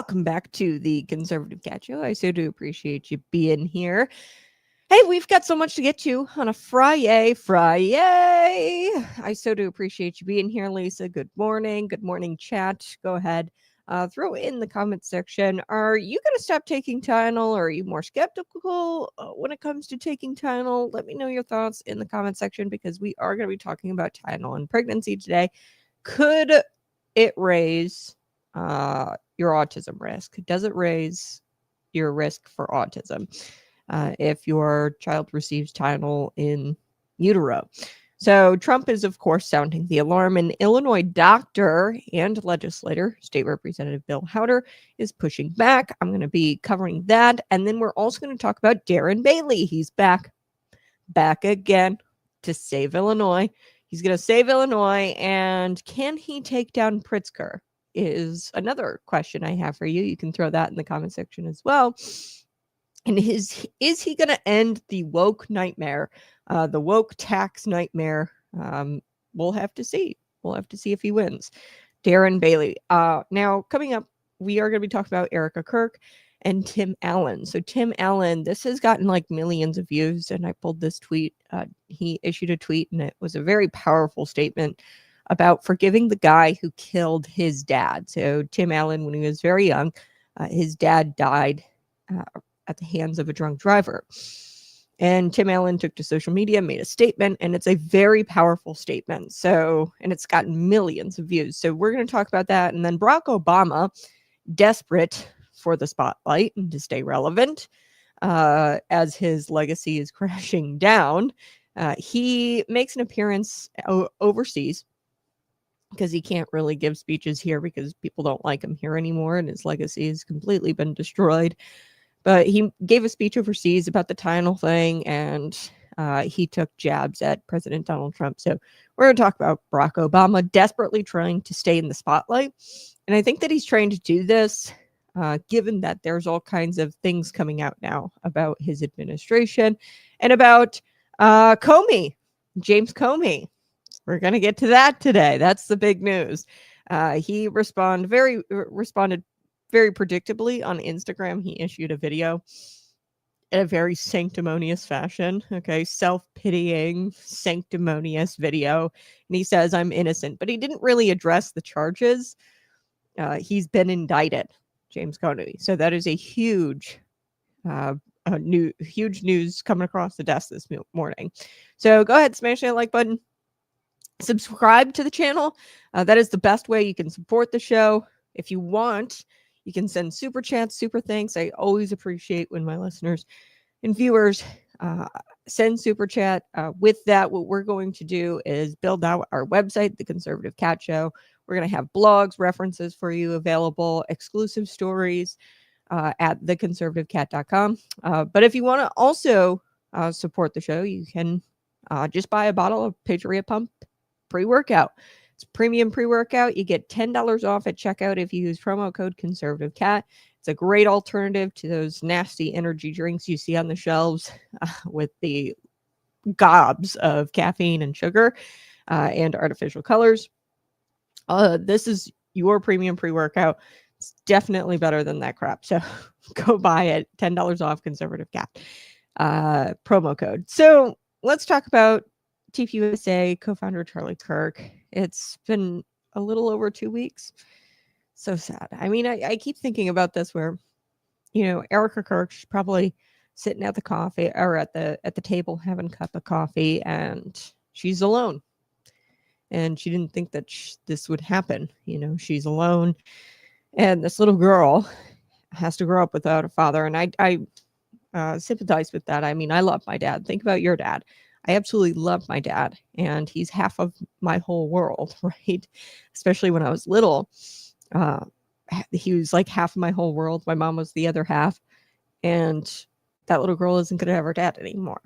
Welcome back to the Conservative Cat Show. I so do appreciate you being here. Hey, we've got so much to get to on a Friday. I so do appreciate you being here, Lisa. Good morning. Good morning, chat. Go ahead. Throw in the comment section. Are you going to stop taking Tylenol, or are you more skeptical when it comes to taking Tylenol? Let me know your thoughts in the comment section, because we are going to be talking about Tylenol and pregnancy today. Could it raise your autism risk? Does it raise your risk for autism if your child receives Tylenol in utero? So Trump is, of course, sounding the alarm. An Illinois doctor and legislator, State Representative Bill Howder, is pushing back. I'm going to be covering that. And then we're also going to talk about Darren Bailey. He's back again to save Illinois. He's going to save Illinois. And can he take down Pritzker is another question I have for you. You can throw that in the comment section as well. And is he going to end the woke nightmare, the woke tax nightmare? We'll have to see. We'll have to see if he wins. Darren Bailey. Now, coming up, we are going to be talking about Erika, Kirk, and Tim Allen. So Tim Allen, this has gotten like millions of views, and I pulled this tweet. He issued a tweet, and it was a very powerful statement about forgiving the guy who killed his dad. So Tim Allen, when he was very young, his dad died at the hands of a drunk driver. And Tim Allen took to social media, made a statement, and it's a very powerful statement. So, and it's gotten millions of views. So we're going to talk about that. And then Barack Obama, desperate for the spotlight and to stay relevant, as his legacy is crashing down, he makes an appearance overseas, because he can't really give speeches here because people don't like him here anymore, and his legacy has completely been destroyed. But he gave a speech overseas about the Tylenol thing, and he took jabs at President Donald Trump. So we're going to talk about Barack Obama desperately trying to stay in the spotlight. And I think that he's trying to do this given that there's all kinds of things coming out now about his administration and about Comey, James Comey. We're going to get to that today. That's the big news. He responded very predictably on Instagram. He issued a video in a very sanctimonious fashion. Okay, self-pitying, sanctimonious video. And he says, "I'm innocent," but he didn't really address the charges. He's been indicted, James Comey. So that is a huge news coming across the desk this morning. So go ahead, smash that like button. Subscribe to the channel. That is the best way you can support the show. If you want, you can send super chats, super thanks. I always appreciate when my listeners and viewers send super chat. With that, what we're going to do is build out our website, The Conservative Cat Show. We're going to have blogs, references for you available, exclusive stories at theconservativecat.com. But if you want to also support the show, you can just buy a bottle of Patriot Pump pre-workout. It's premium pre-workout. You get $10 off at checkout if you use promo code ConservativeCat. It's a great alternative to those nasty energy drinks you see on the shelves with the gobs of caffeine and sugar and artificial colors. This is your premium pre-workout. It's definitely better than that crap. So go buy it. $10 off, ConservativeCat promo code. So let's talk about TPUSA co-founder Charlie Kirk. It's been a little over 2 weeks. So sad. I mean, I keep thinking about this where, Erika Kirk, she's probably sitting at the coffee or at the table having a cup of coffee, and she's alone. And she didn't think that this would happen. She's alone, and this little girl has to grow up without a father. And I sympathize with that. I mean, I love my dad. Think about your dad. I absolutely love my dad, and he's half of my whole world, right? Especially when I was little, he was like half of my whole world. My mom was the other half, and that little girl isn't going to have her dad anymore.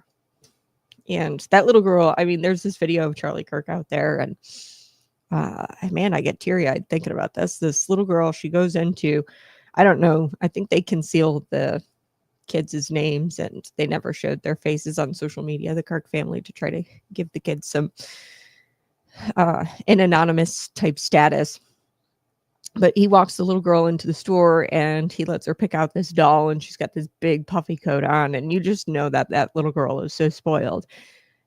And that little girl, I mean, there's this video of Charlie Kirk out there, and man, I get teary-eyed thinking about this. This little girl, she goes into, I don't know, I think they concealed the kids' names, and they never showed their faces on social media, the Kirk family, to try to give the kids some an anonymous type status. But he walks the little girl into the store and he lets her pick out this doll, and she's got this big puffy coat on, and you just know that that little girl is so spoiled.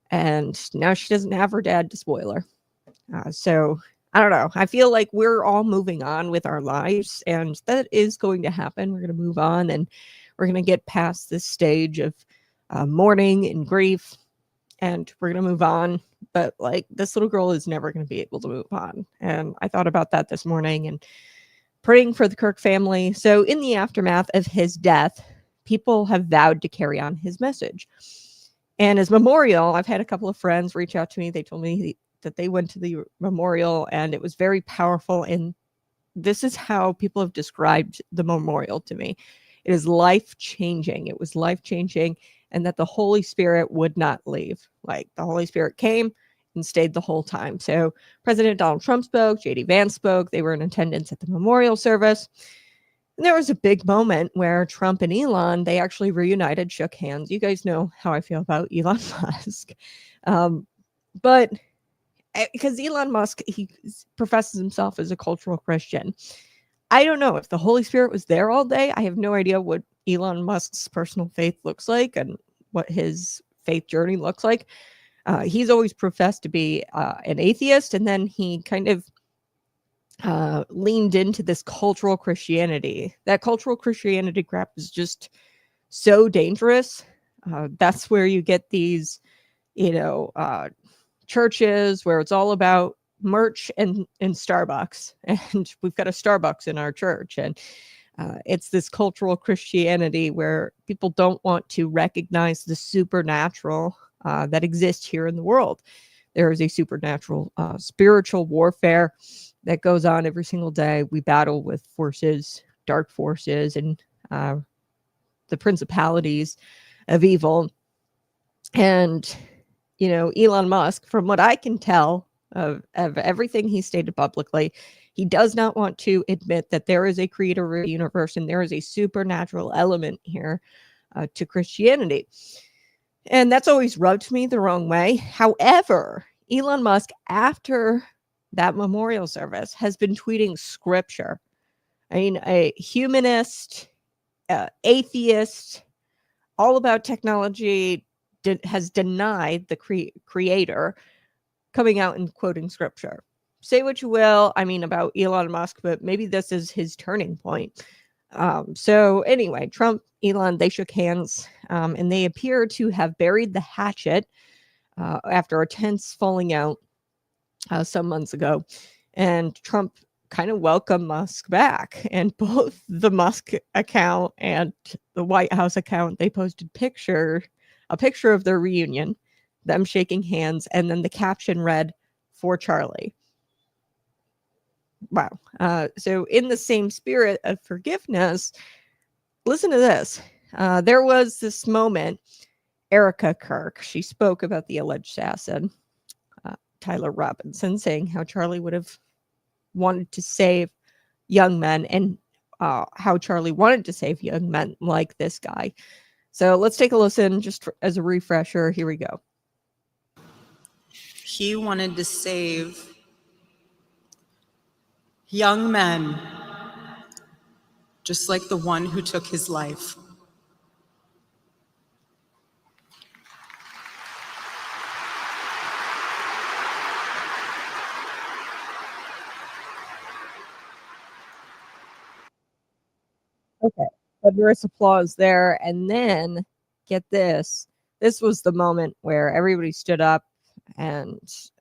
And now she doesn't have her dad to spoil her. So I don't know. I feel like we're all moving on with our lives, and that is going to happen. We're going to move on, and we're going to get past this stage of mourning and grief, and we're going to move on. But like, this little girl is never going to be able to move on. And I thought about that this morning and praying for the Kirk family. So in the aftermath of his death, people have vowed to carry on his message. And as memorial, I've had a couple of friends reach out to me. They told me that they went to the memorial and it was very powerful. And this is how people have described the memorial to me. It is life-changing. It was life-changing, and that the Holy Spirit would not leave. Like, the Holy Spirit came and stayed the whole time. So President Donald Trump spoke, J.D. Vance spoke. They were in attendance at the memorial service. And there was a big moment where Trump and Elon, they actually reunited, shook hands. You guys know how I feel about Elon Musk. But because Elon Musk, he professes himself as a cultural Christian. I don't know if the Holy Spirit was there all day. I have no idea what Elon Musk's personal faith looks like and what his faith journey looks like. He's always professed to be an atheist, and then he kind of leaned into this cultural Christianity. That cultural Christianity crap is just so dangerous. That's where you get these, churches where it's all about merch and Starbucks, and we've got a Starbucks in our church, and it's this cultural Christianity where people don't want to recognize the supernatural that exists here in the world. There is a supernatural spiritual warfare that goes on every single day. We battle with forces, dark forces, and the principalities of evil. And Elon Musk, from what I can tell of everything he stated publicly, he does not want to admit that there is a creator of the universe and there is a supernatural element here to Christianity. And that's always rubbed me the wrong way. However, Elon Musk, after that memorial service, has been tweeting scripture. I mean, a humanist, atheist, all about technology, has denied the creator, coming out and quoting scripture. Say what you will, about Elon Musk, but maybe this is his turning point. So anyway, Trump, Elon, they shook hands, and they appear to have buried the hatchet after a tense falling out some months ago. And Trump kind of welcomed Musk back. And both the Musk account and the White House account, they posted a picture of their reunion, them shaking hands, and then the caption read, "For Charlie." Wow. So in the same spirit of forgiveness, listen to this. There was this moment, Erika Kirk, she spoke about the alleged assassin, Tyler Robinson, saying how Charlie would have wanted to save young men, and how Charlie wanted to save young men like this guy. So let's take a listen just as a refresher. Here we go. He wanted to save young men, just like the one who took his life. Okay. Thunderous applause there. And then, get this. This was the moment where everybody stood up. And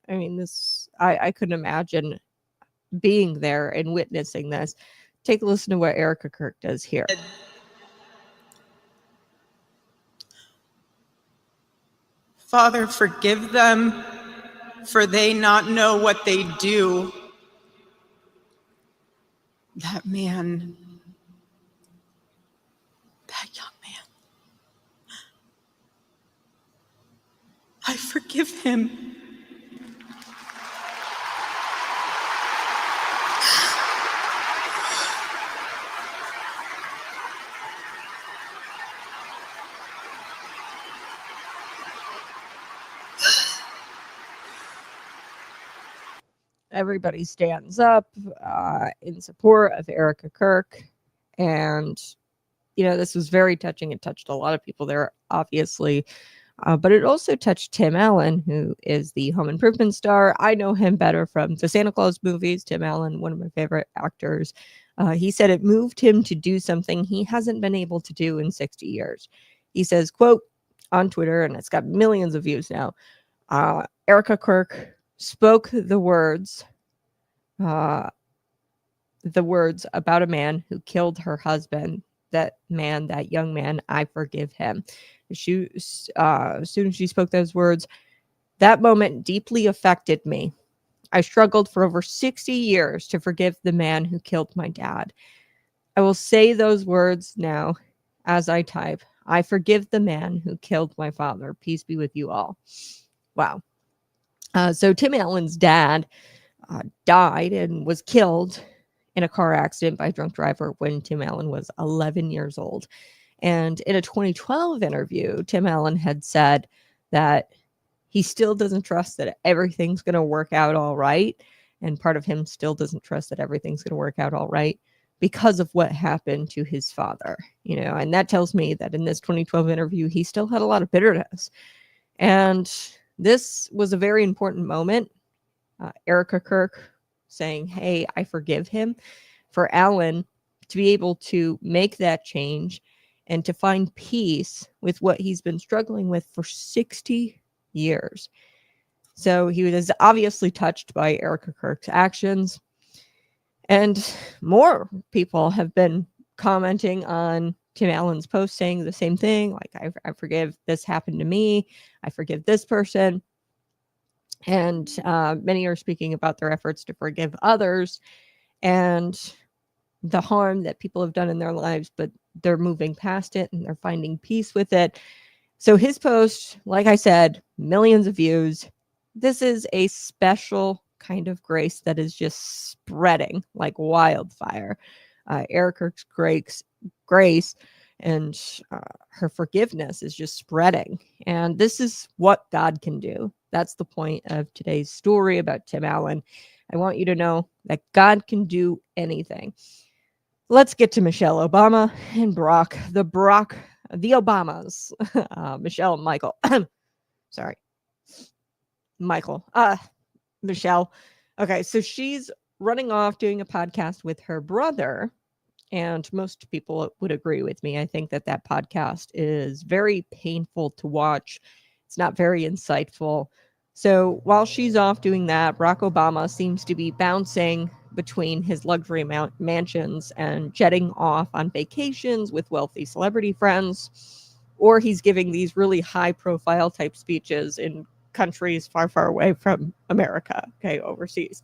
I couldn't imagine being there and witnessing this. Take a listen to what Erika Kirk does here. Father, forgive them, for they not know what they do. That man, that young man, I forgive him. everybody stands up in support of Erika Kirk. And, this was very touching. It touched a lot of people there, obviously. But it also touched Tim Allen, who is the home improvement star. I know him better from the Santa Claus movies. Tim Allen, one of my favorite actors. He said it moved him to do something he hasn't been able to do in 60 years. He says, quote, on Twitter, and it's got millions of views now, Erika Kirk spoke the words about a man who killed her husband. That young man, I forgive him. As soon as she spoke those words, that moment deeply affected me. I struggled for over 60 years to forgive the man who killed my dad. I will say those words now as I type. I forgive the man who killed my father. Peace be with you all. Wow. So Tim Allen's dad died and was killed in a car accident by a drunk driver when Tim Allen was 11 years old. And in a 2012 interview, Tim Allen had said that he still doesn't trust that everything's going to work out all right. And part of him still doesn't trust that everything's going to work out all right because of what happened to his father, and that tells me that in this 2012 interview, he still had a lot of bitterness. And this was a very important moment. Erika Kirk saying, hey, I forgive him, for Allen to be able to make that change and to find peace with what he's been struggling with for 60 years. So he was obviously touched by Erika Kirk's actions. And more people have been commenting on Tim Allen's post saying the same thing. Like, I forgive this happened to me. I forgive this person. And many are speaking about their efforts to forgive others and the harm that people have done in their lives, but they're moving past it and they're finding peace with it. So his post, like I said, millions of views. This is a special kind of grace that is just spreading like wildfire. Erika's grace and her forgiveness is just spreading. And this is what God can do. That's the point of today's story about Tim Allen. I want you to know that God can do anything. Let's get to Michelle Obama and the Obamas. Michelle and Michael. Sorry. Michael. Michelle. Okay, so she's running off doing a podcast with her brother. And most people would agree with me. I think that podcast is very painful to watch. It's not very insightful. So while she's off doing that, Barack Obama seems to be bouncing between his luxury mansions and jetting off on vacations with wealthy celebrity friends, or he's giving these really high-profile type speeches in countries far, far away from America, overseas.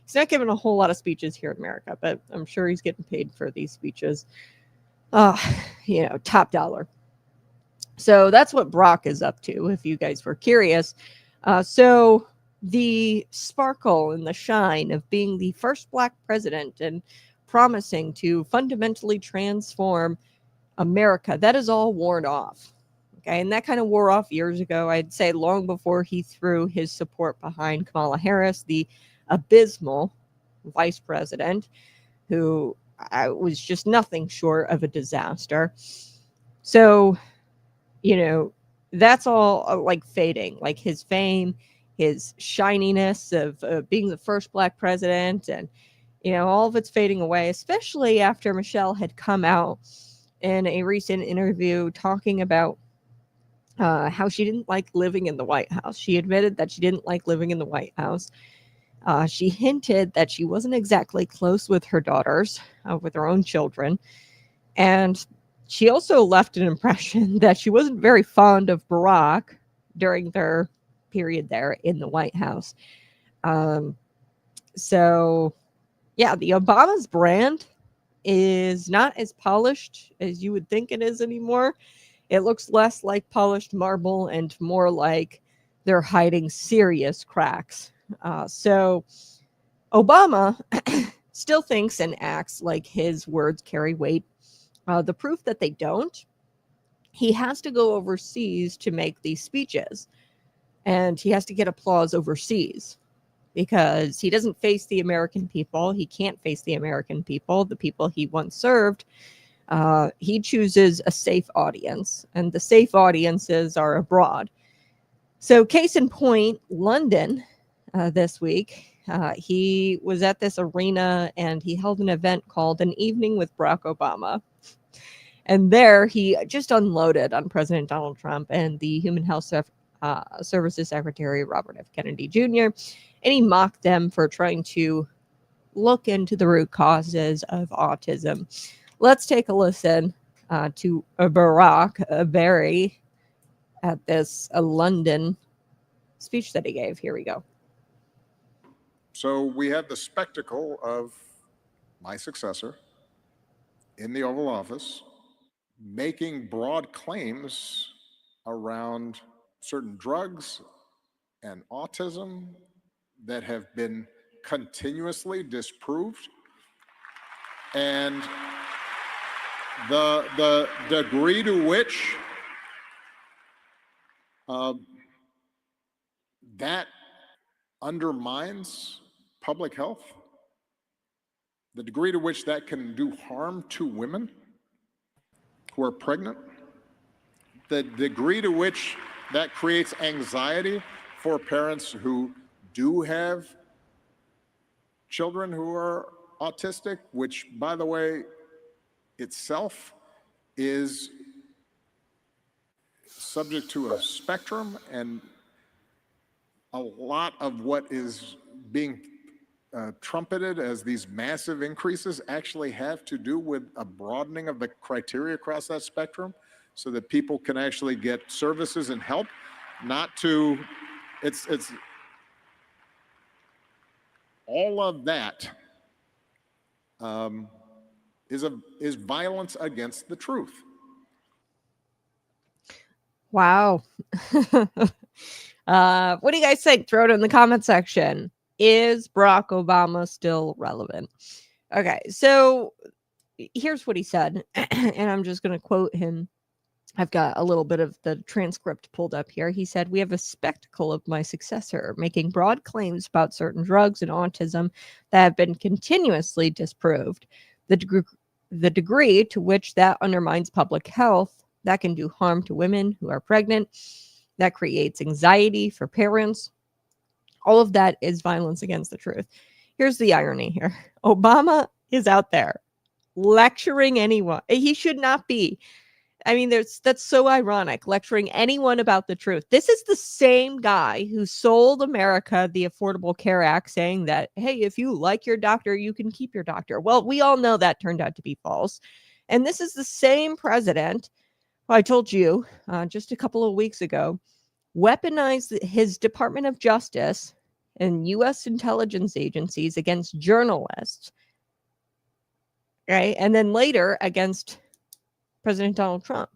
He's not giving a whole lot of speeches here in America, but I'm sure he's getting paid for these speeches. Top dollar. So that's what Barack is up to, if you guys were curious. So the sparkle and the shine of being the first Black president and promising to fundamentally transform America, that is all worn off. Okay, and that kind of wore off years ago. I'd say long before he threw his support behind Kamala Harris, the abysmal vice president, who was just nothing short of a disaster. So, that's all like fading, like his fame, his shininess of being the first Black president, and all of it's fading away, especially after Michelle had come out in a recent interview talking about how she didn't like living in the White House. She admitted that she didn't like living in the White House. She hinted that she wasn't exactly close with her daughters, with her own children. And she also left an impression that she wasn't very fond of Barack during their period there in the White House. So, yeah, the Obama's brand is not as polished as you would think it is anymore. It looks less like polished marble and more like they're hiding serious cracks. So Obama still thinks and acts like his words carry weight. The proof that they don't, he has to go overseas to make these speeches, and he has to get applause overseas. because he doesn't face the American people. He can't face the American people, the people he once served. He chooses a safe audience, and the safe audiences are abroad. So, case in point, London this week, he was at this arena and he held an event called An Evening with Barack Obama. And there he just unloaded on President Donald Trump and the Human Health Services Secretary, Robert F. Kennedy Jr., and he mocked them for trying to look into the root causes of autism. Let's take a listen to Barack Berry at this London speech that he gave. Here we go. So we have the spectacle of my successor in the Oval Office making broad claims around certain drugs and autism that have been continuously disproved. And the degree to which that undermines public health, the degree to which that can do harm to women who are pregnant, the degree to which that creates anxiety for parents who do have children who are autistic, which, by the way, itself is subject to a spectrum, and a lot of what is being trumpeted as these massive increases actually have to do with a broadening of the criteria across that spectrum so that people can actually get services and help, not to, it's all of that is violence against the truth. Wow. What do you guys think? Throw it in the comment section. Is Barack Obama still relevant? Okay, so here's what he said, and I'm just going to quote him. I've got a little bit of the transcript pulled up here. He said, "We have a spectacle of my successor making broad claims about certain drugs and autism that have been continuously disproved. The degree to which that undermines public health, that can do harm to women who are pregnant, that creates anxiety for parents. All of that is violence against the truth." Here's the irony here. Obama is out there lecturing anyone. He should not be. I mean, that's so ironic, lecturing anyone about the truth. This is the same guy who sold America the Affordable Care Act, saying that, hey, if you like your doctor, you can keep your doctor. Well, we all know that turned out to be false. And this is the same president, who I told you just a couple of weeks ago, weaponized his Department of Justice and U.S. intelligence agencies against journalists, right? And then later against President Donald Trump.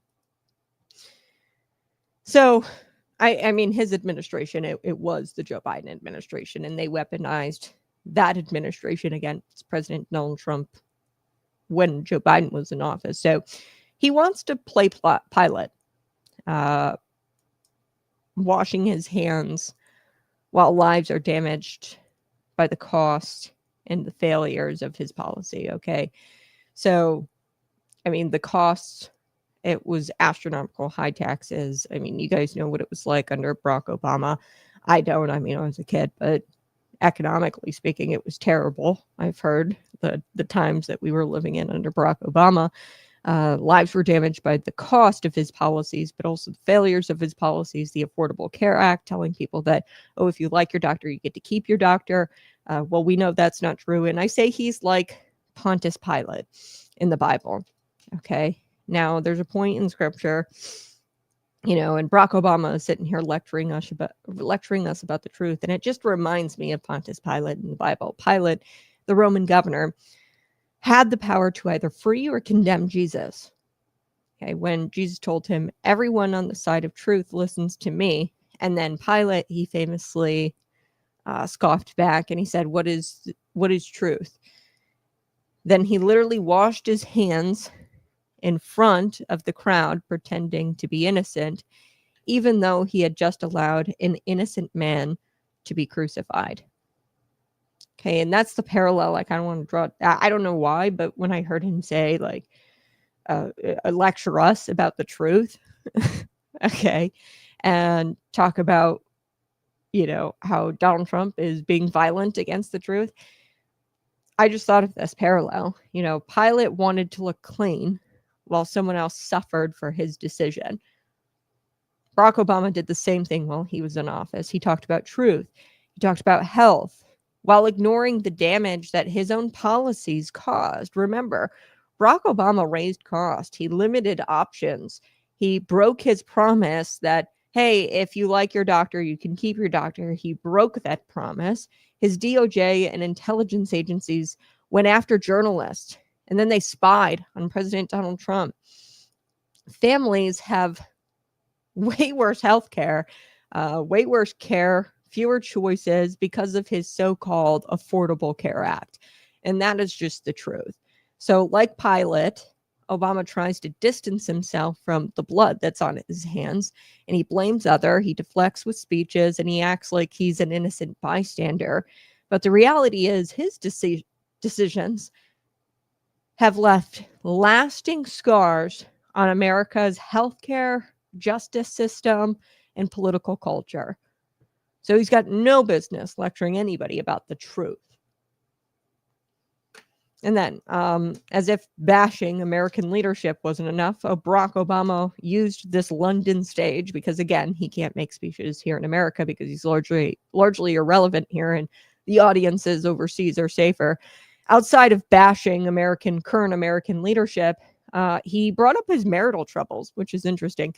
So, I mean, his administration, it was the Joe Biden administration, and they weaponized that administration against President Donald Trump when Joe Biden was in office. So he wants to play pilot, washing his hands while lives are damaged by the cost and the failures of his policy. Okay. So, I mean, the costs, it was astronomical, high taxes. I mean, you guys know what it was like under Barack Obama. I don't. I mean, I was a kid, but economically speaking, it was terrible. I've heard the times that we were living in under Barack Obama. Lives were damaged by the cost of his policies, but also the failures of his policies. The Affordable Care Act, telling people that, oh, if you like your doctor, you get to keep your doctor. Well, we know that's not true. And I say he's like Pontius Pilate in the Bible. Okay. Now, there's a point in scripture, you know, and Barack Obama is sitting here lecturing us about the truth. And it just reminds me of Pontius Pilate in the Bible. Pilate, the Roman governor, had the power to either free or condemn Jesus. Okay. When Jesus told him, everyone on the side of truth listens to me. And then Pilate, he famously scoffed back and he said, what is truth? Then he literally washed his hands in front of the crowd, pretending to be innocent, even though he had just allowed an innocent man to be crucified. Okay, and that's the parallel I kind of want to draw. I don't know why, but when I heard him say, like, lecture us about the truth, okay, and talk about, how Donald Trump is being violent against the truth, I just thought of this parallel. Pilate wanted to look clean while someone else suffered for his decision. Barack Obama did the same thing while he was in office. He talked about truth. He talked about health while ignoring the damage that his own policies caused. Remember, Barack Obama raised costs. He limited options. He broke his promise that, hey, if you like your doctor, you can keep your doctor. He broke that promise. His DOJ and intelligence agencies went after journalists, and then they spied on President Donald Trump. Families have way worse health care, way worse care, fewer choices because of his so-called Affordable Care Act. And that is just the truth. So like Pilate, Obama tries to distance himself from the blood that's on his hands, and he blames he deflects with speeches, and he acts like he's an innocent bystander. But the reality is his decisions have left lasting scars on America's healthcare, justice system, and political culture. So he's got no business lecturing anybody about the truth. And then, as if bashing American leadership wasn't enough, Barack Obama used this London stage because, again, he can't make speeches here in America because he's largely irrelevant here, and the audiences overseas are safer. Outside of bashing current American leadership, he brought up his marital troubles, which is interesting.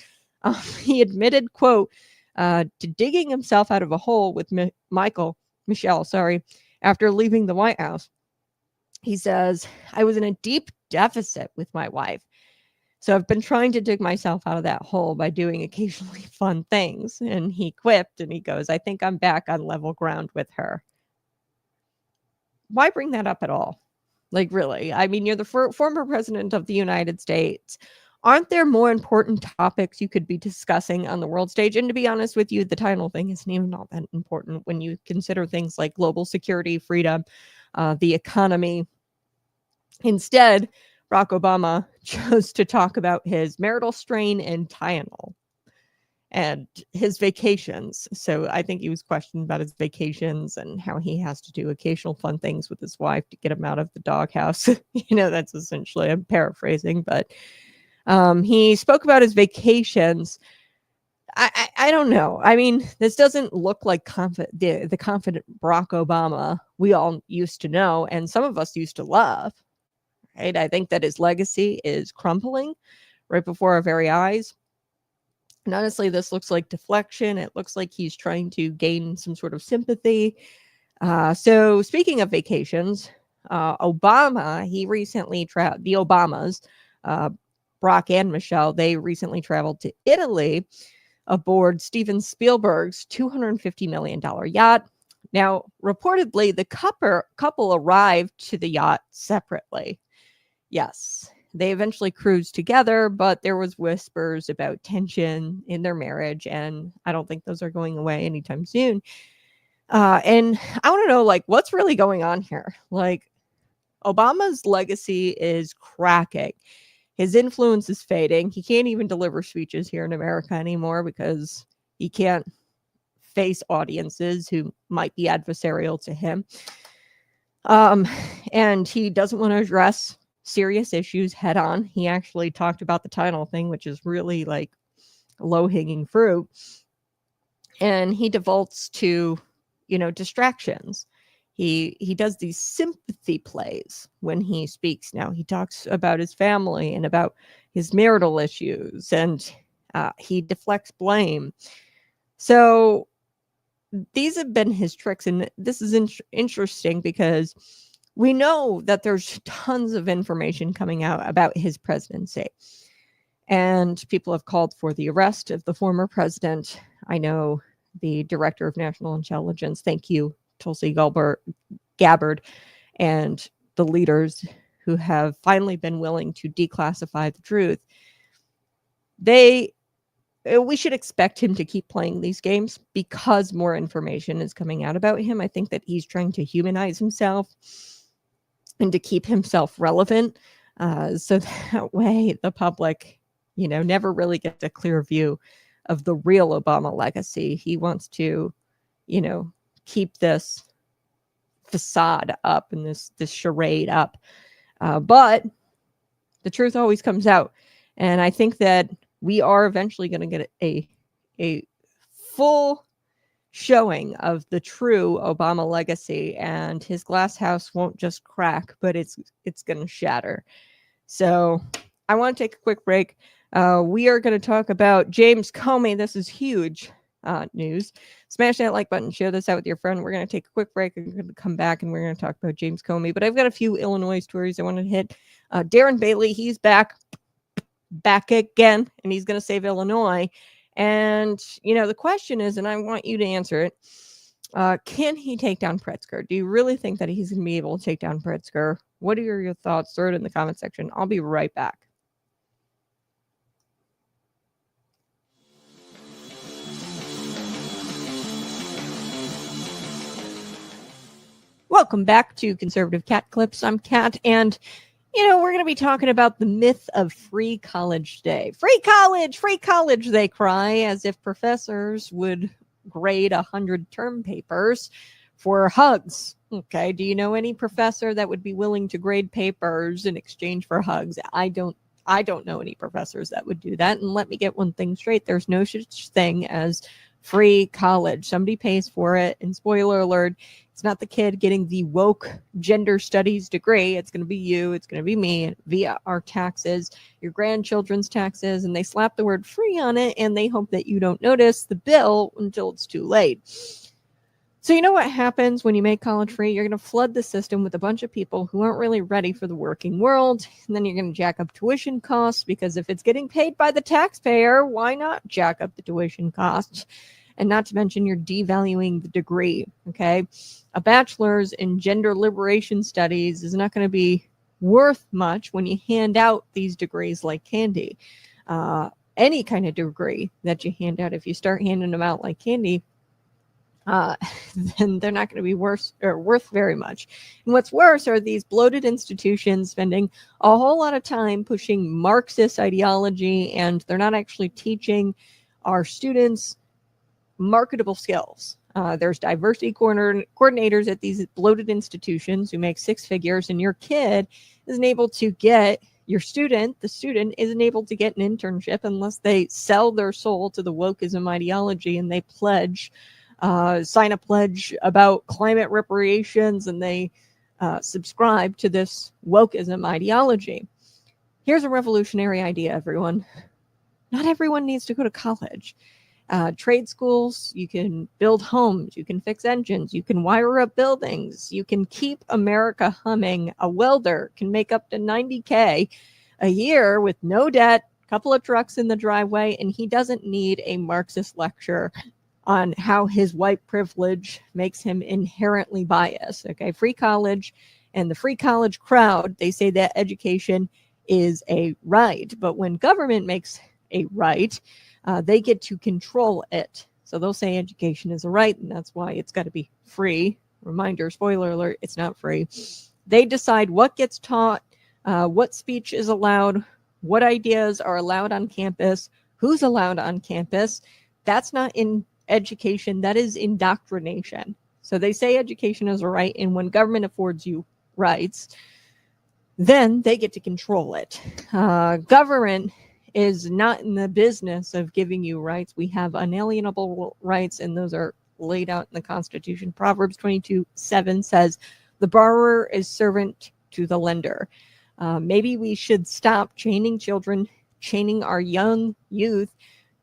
He admitted, quote, to digging himself out of a hole with Michelle, after leaving the White House. He says, I was in a deep deficit with my wife. So I've been trying to dig myself out of that hole by doing occasionally fun things. And he quipped and he goes, I think I'm back on level ground with her. Why bring that up at all? Like, really? I mean, you're the former president of the United States. Aren't there more important topics you could be discussing on the world stage? And to be honest with you, the title thing isn't even all that important when you consider things like global security, freedom, the economy. Instead, Barack Obama chose to talk about his marital strain and Tylenol and his vacations. So I think he was questioned about his vacations and how he has to do occasional fun things with his wife to get him out of the doghouse. That's essentially, I'm paraphrasing, but he spoke about his vacations. I don't know. I mean, this doesn't look like the confident Barack Obama we all used to know, and some of us used to love. Right? I think that his legacy is crumbling right before our very eyes. And honestly, this looks like deflection. It looks like he's trying to gain some sort of sympathy. So speaking of vacations, Obama, he recently the Obamas, Barack and Michelle, they recently traveled to Italy aboard Steven Spielberg's $250 million yacht. Now, reportedly, the couple arrived to the yacht separately. Yes, they eventually cruised together, but there was whispers about tension in their marriage, and I don't think those are going away anytime soon. And I want to know, like, what's really going on here? Like, Obama's legacy is cracking. His influence is fading. He can't even deliver speeches here in America anymore because he can't face audiences who might be adversarial to him. And he doesn't want to address serious issues head on. He actually talked about the Tylenol thing, which is really like low-hanging fruit. And he defaults to, distractions. He does these sympathy plays when he speaks now. He talks about his family and about his marital issues, and he deflects blame. So these have been his tricks, and this is interesting because we know that there's tons of information coming out about his presidency, and people have called for the arrest of the former president. I know the director of national intelligence, thank you, Tulsi Gabbard, and the leaders who have finally been willing to declassify the truth. They we should expect him to keep playing these games because more information is coming out about him. I think that he's trying to humanize himself and to keep himself relevant, so that way the public, never really gets a clear view of the real Obama legacy. He wants to, keep this facade up and this charade up. But the truth always comes out. And I think that we are eventually going to get a full showing of the true Obama legacy, and his glass house won't just crack, but it's going to shatter. So I want to take a quick break. We are going to talk about James Comey. This is huge news. Smash that like button, share this out with your friend. We're going to take a quick break and we're going to come back and we're going to talk about James Comey. But I've got a few Illinois stories I want to hit. Darren Bailey, he's back again, and he's going to save Illinois. And, the question is, and I want you to answer it, can he take down Pritzker? Do you really think that he's going to be able to take down Pritzker? What are your thoughts? Throw it in the comment section. I'll be right back. Welcome back to Conservative Cat Clips. I'm Kat, and we're going to be talking about the myth of free college day. Free college, they cry, as if professors would grade 100 term papers for hugs. Okay, do you know any professor that would be willing to grade papers in exchange for hugs? I don't know any professors that would do that. And let me get one thing straight. There's no such thing as free college. Somebody pays for it. And spoiler alert, it's not the kid getting the woke gender studies degree. It's going to be you. It's going to be me via our taxes, your grandchildren's taxes. And they slap the word free on it, and they hope that you don't notice the bill until it's too late. So you know what happens when you make college free? You're going to flood the system with a bunch of people who aren't really ready for the working world. And then you're going to jack up tuition costs, because if it's getting paid by the taxpayer, why not jack up the tuition costs? And not to mention, you're devaluing the degree, okay? A bachelor's in gender liberation studies is not going to be worth much when you hand out these degrees like candy. Any kind of degree that you hand out, if you start handing them out like candy, then they're not going to be worth very much. And what's worse are these bloated institutions spending a whole lot of time pushing Marxist ideology, and they're not actually teaching our students marketable skills. There's diversity coordinators at these bloated institutions who make six figures, and your kid isn't able to get, the student isn't able to get an internship unless they sell their soul to the wokeism ideology, and they sign a pledge about climate reparations, and they subscribe to this wokeism ideology. Here's a revolutionary idea, everyone. Not everyone needs to go to college. Trade schools, you can build homes, you can fix engines, you can wire up buildings, you can keep America humming. A welder can make up to $90K a year with no debt, a couple of trucks in the driveway, and he doesn't need a Marxist lecture on how his white privilege makes him inherently biased. Okay, free college and the free college crowd, they say that education is a right, but when government makes a right, they get to control it. So they'll say education is a right, and that's why it's got to be free. Reminder, spoiler alert, it's not free. They decide what gets taught, what speech is allowed, what ideas are allowed on campus, who's allowed on campus. That's not in education, that is indoctrination. So they say education is a right, and when government affords you rights, then they get to control it. Government is not in the business of giving you rights. We have unalienable rights, and those are laid out in the Constitution. Proverbs 22:7 says, the borrower is servant to the lender. Maybe we should stop chaining children, chaining our young youth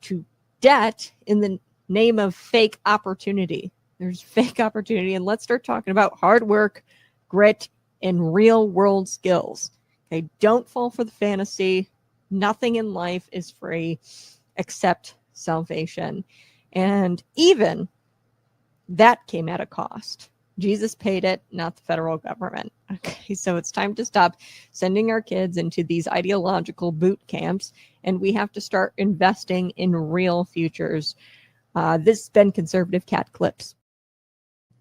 to debt in the name of fake opportunity. There's fake opportunity, and let's start talking about hard work, grit, and real world skills. Okay, don't fall for the fantasy. Nothing in life is free except salvation. And even that came at a cost. Jesus paid it, not the federal government. Okay, so it's time to stop sending our kids into these ideological boot camps, and we have to start investing in real futures. This has been Conservative Cat Clips.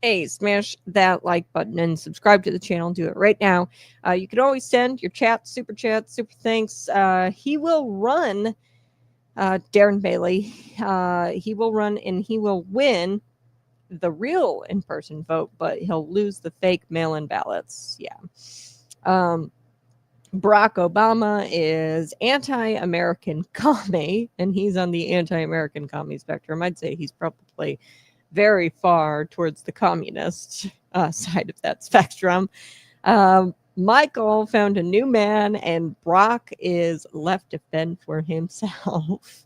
Hey, smash that like button and subscribe to the channel. Do it right now. You can always send your super thanks. He will run, Darren Bailey. He will run and he will win the real in-person vote, but he'll lose the fake mail-in ballots. Yeah. Barack Obama is anti-American commie, and he's on the anti-American commie spectrum. I'd say he's probably very far towards the communist side of that spectrum. Michael found a new man, and Brock is left to fend for himself.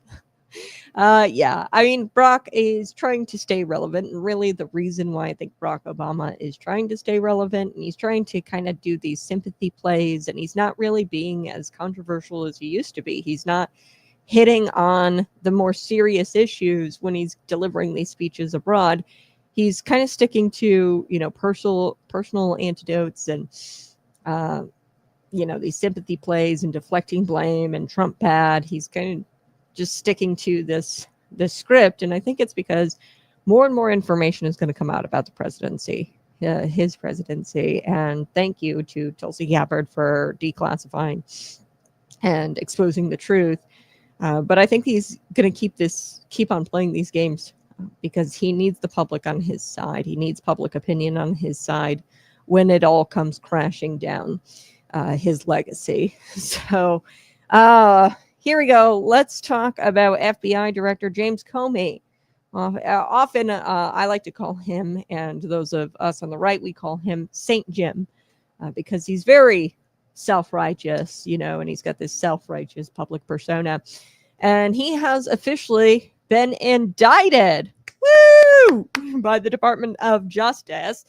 Yeah, I mean, Brock is trying to stay relevant, and really the reason why I think Barack Obama is trying to stay relevant, and he's trying to kind of do these sympathy plays, and he's not really being as controversial as he used to be. He's not hitting on the more serious issues when he's delivering these speeches abroad. He's kind of sticking to, personal antidotes and, these sympathy plays and deflecting blame and Trump bad. He's kind of just sticking to this script, and I think it's because more and more information is going to come out about the presidency, his presidency. And thank you to Tulsi Gabbard for declassifying and exposing the truth. But I think he's going to keep on playing these games because he needs the public on his side. He needs public opinion on his side when it all comes crashing down, his legacy. So, here we go. Let's talk about FBI Director James Comey. Often, I like to call him, and those of us on the right, we call him Saint Jim, because he's very self-righteous, and he's got this self-righteous public persona. And he has officially been indicted, by the Department of Justice.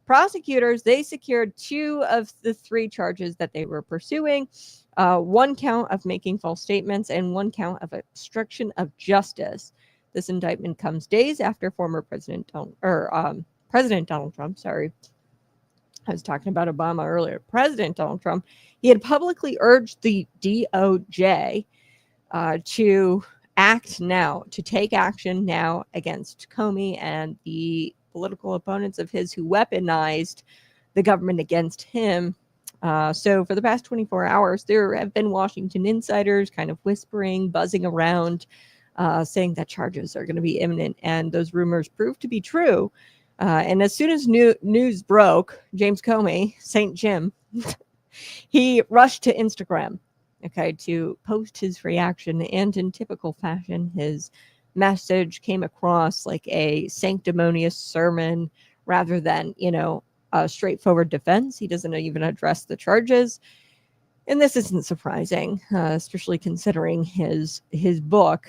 Prosecutors, they secured 2 of the 3 charges that they were pursuing. 1 count of making false statements and 1 count of obstruction of justice. This indictment comes days after former President Donald Trump, sorry. I was talking about Obama earlier. President Donald Trump, he had publicly urged the DOJ to take action now against Comey and the political opponents of his who weaponized the government against him. So for the past 24 hours, there have been Washington insiders kind of whispering, buzzing around, saying that charges are going to be imminent. And those rumors proved to be true. And as soon as news broke, James Comey, St. Jim, he rushed to Instagram, to post his reaction. And in typical fashion, his message came across like a sanctimonious sermon rather than, a straightforward defense. He doesn't even address the charges. And this isn't surprising, especially considering his book,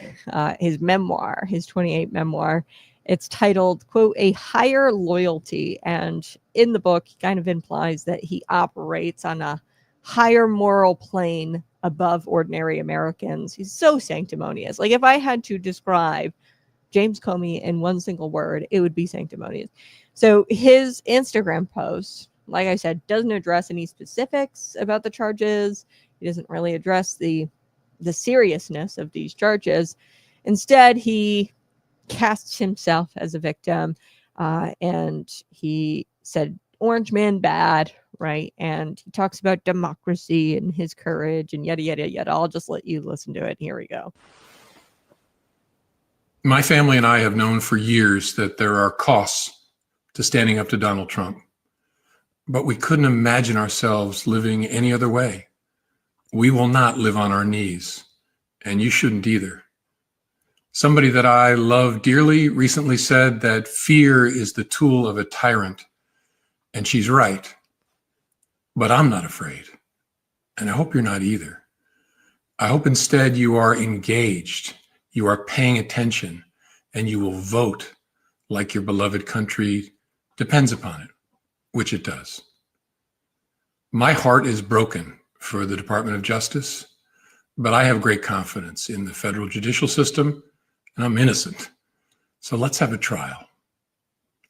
his memoir, his 28 memoir. It's titled, quote, A Higher Loyalty. And in the book, he kind of implies that he operates on a higher moral plane above ordinary Americans. He's so sanctimonious. Like, if I had to describe James Comey in one single word, it would be sanctimonious. So his Instagram post, like I said, doesn't address any specifics about the charges. He doesn't really address the seriousness of these charges. Instead, he casts himself as a victim, and he said, Orange man bad, right? And he talks about democracy and his courage and yada, yada, yada. I'll just let you listen to it. Here we go. My family and I have known for years that there are costs to standing up to Donald Trump, but we couldn't imagine ourselves living any other way. We will not live on our knees, and you shouldn't either. Somebody that I love dearly recently said that fear is the tool of a tyrant, and she's right. But I'm not afraid, and I hope you're not either. I hope instead you are engaged, you are paying attention, and you will vote like your beloved country depends upon it, which it does. My heart is broken for the Department of Justice, but I have great confidence in the federal judicial system, and I'm innocent. So let's have a trial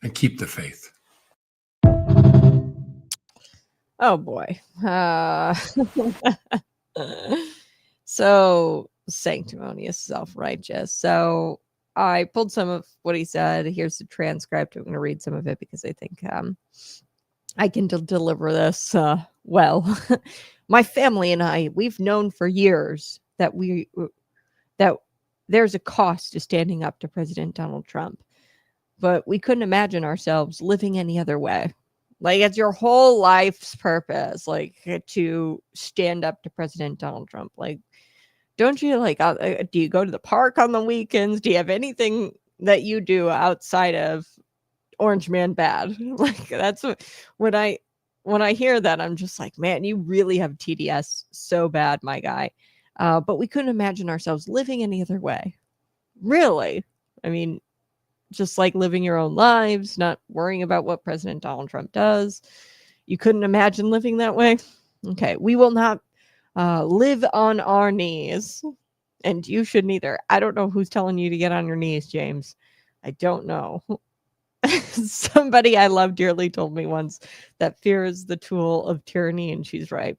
and keep the faith. Oh boy. So sanctimonious, self-righteous. So I pulled some of what he said. Here's the transcript. I'm going to read some of it because I think I can deliver this well. My family and I, we've known for years that that there's a cost to standing up to President Donald Trump, but we couldn't imagine ourselves living any other way. Like, it's your whole life's purpose, like, to stand up to President Donald Trump. Like, don't you, like, do you go to the park on the weekends? Do you have anything that you do outside of Orange Man bad? Like, that's when I hear that, I'm just like, man, you really have TDS so bad, my guy. But we couldn't imagine ourselves living any other way. Really? I mean, just like living your own lives, not worrying about what President Donald Trump does. You couldn't imagine living that way? Okay, we will not live on our knees. And you shouldn't either. I don't know who's telling you to get on your knees, James. I don't know. Somebody I love dearly told me once that fear is the tool of tyranny, and she's right.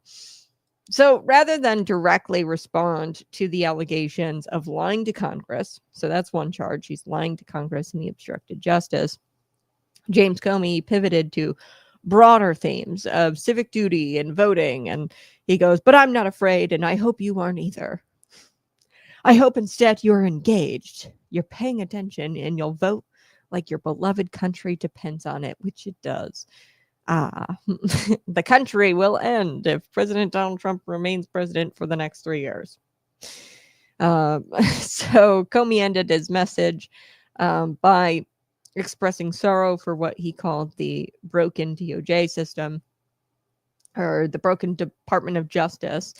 So rather than directly respond to the allegations of lying to Congress, so that's one charge, he's lying to Congress and he obstructed justice, James Comey pivoted to broader themes of civic duty and voting. And he goes, but I'm not afraid, and I hope you aren't either. I hope instead you're engaged, you're paying attention, and you'll vote like your beloved country depends on it, which it does. The country will end if President Donald Trump remains president for the next 3 years. So Comey ended his message by expressing sorrow for what he called the broken DOJ system, or the broken Department of Justice.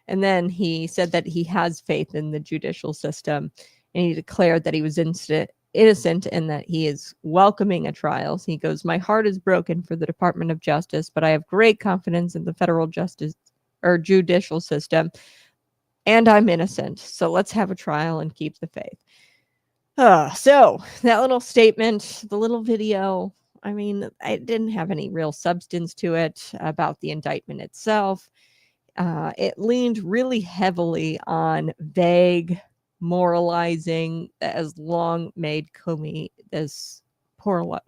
And then he said that he has faith in the judicial system, and he declared that he was innocent and that he is welcoming a trial. So he goes, my heart is broken for the Department of Justice, but I have great confidence in the federal justice or judicial system, and I'm innocent. So let's have a trial and keep the faith. So that little statement, the little video, I mean, it didn't have any real substance to it about the indictment itself. It leaned really heavily on vague moralizing that has long made Comey this poor,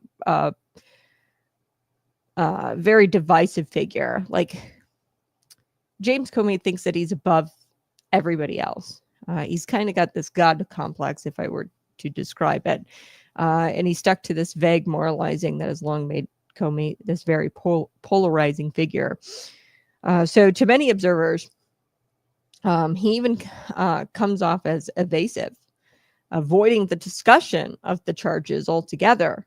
very divisive figure. Like, James Comey thinks that he's above everybody else. He's kind of got this God complex, if I were to describe it. And he stuck to this vague moralizing that has long made Comey this very polarizing figure. So to many observers, he even comes off as evasive, avoiding the discussion of the charges altogether,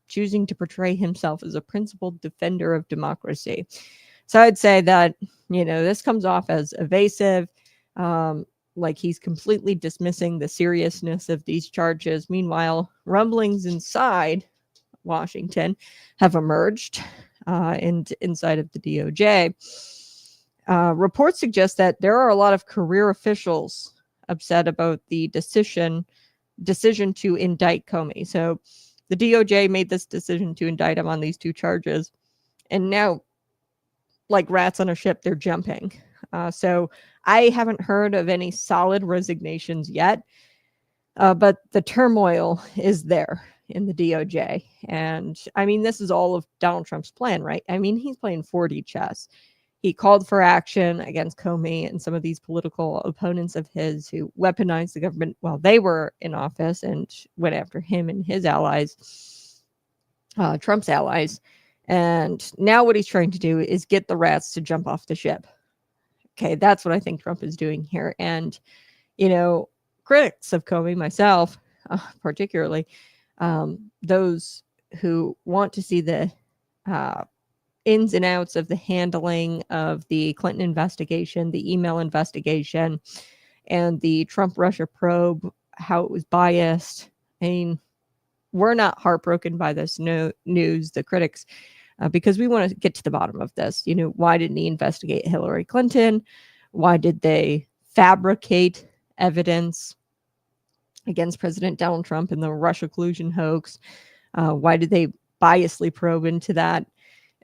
choosing to portray himself as a principled defender of democracy. So I'd say that, this comes off as evasive, like he's completely dismissing the seriousness of these charges. Meanwhile, rumblings inside Washington have emerged inside of the DOJ. Reports suggest that there are a lot of career officials upset about the decision to indict Comey. So the DOJ made this decision to indict him on these 2 charges, and now, like rats on a ship, they're jumping. So I haven't heard of any solid resignations yet, but the turmoil is there in the DOJ. And I mean, this is all of Donald Trump's plan, right? I mean, he's playing 4D chess. He called for action against Comey and some of these political opponents of his who weaponized the government while they were in office and went after him and his allies, Trump's allies. And now what he's trying to do is get the rats to jump off the ship. Okay, that's what I think Trump is doing here. And, critics of Comey, myself particularly, those who want to see the ins and outs of the handling of the Clinton investigation, the email investigation, and the Trump-Russia probe, how it was biased. I mean, we're not heartbroken by this news, the critics, because we want to get to the bottom of this. Why didn't he investigate Hillary Clinton? Why did they fabricate evidence against President Donald Trump in the Russia collusion hoax? Why did they biasly probe into that?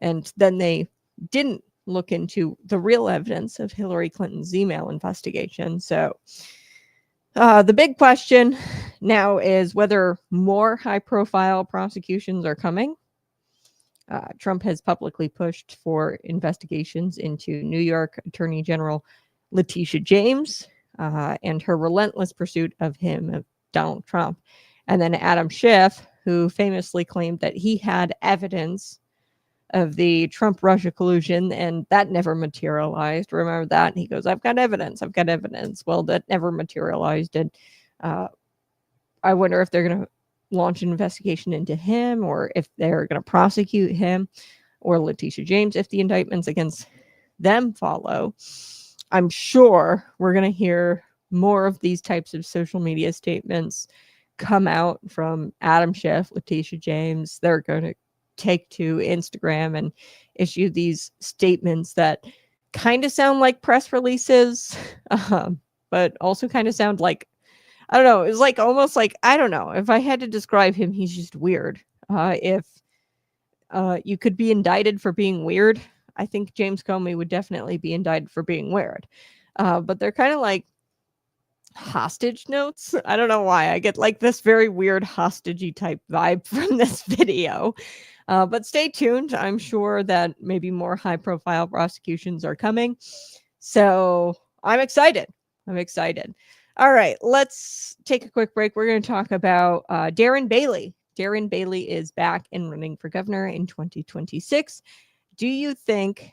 And then they didn't look into the real evidence of Hillary Clinton's email investigation. So the big question now is whether more high-profile prosecutions are coming. Trump has publicly pushed for investigations into New York Attorney General Letitia James and her relentless pursuit of Donald Trump. And then Adam Schiff, who famously claimed that he had evidence of the Trump-Russia collusion, and that never materialized. Remember that? And he goes, I've got evidence. Well, that never materialized. And I wonder if they're going to launch an investigation into him, or if they're going to prosecute him or Letitia James if the indictments against them follow. I'm sure we're going to hear more of these types of social media statements come out from Adam Schiff, Letitia James. They're going to take to Instagram and issue these statements that kind of sound like press releases, but also kind of sound like, I don't know, it's like almost like, I don't know, if I had to describe him, he's just weird. If you could be indicted for being weird, I think James Comey would definitely be indicted for being weird. But they're kind of like hostage notes. I don't know why I get like this very weird hostagey type vibe from this video. But stay tuned. I'm sure that maybe more high profile prosecutions are coming. So I'm excited. All right, let's take a quick break. We're going to talk about Darren Bailey. Darren Bailey is back and running for governor in 2026. Do you think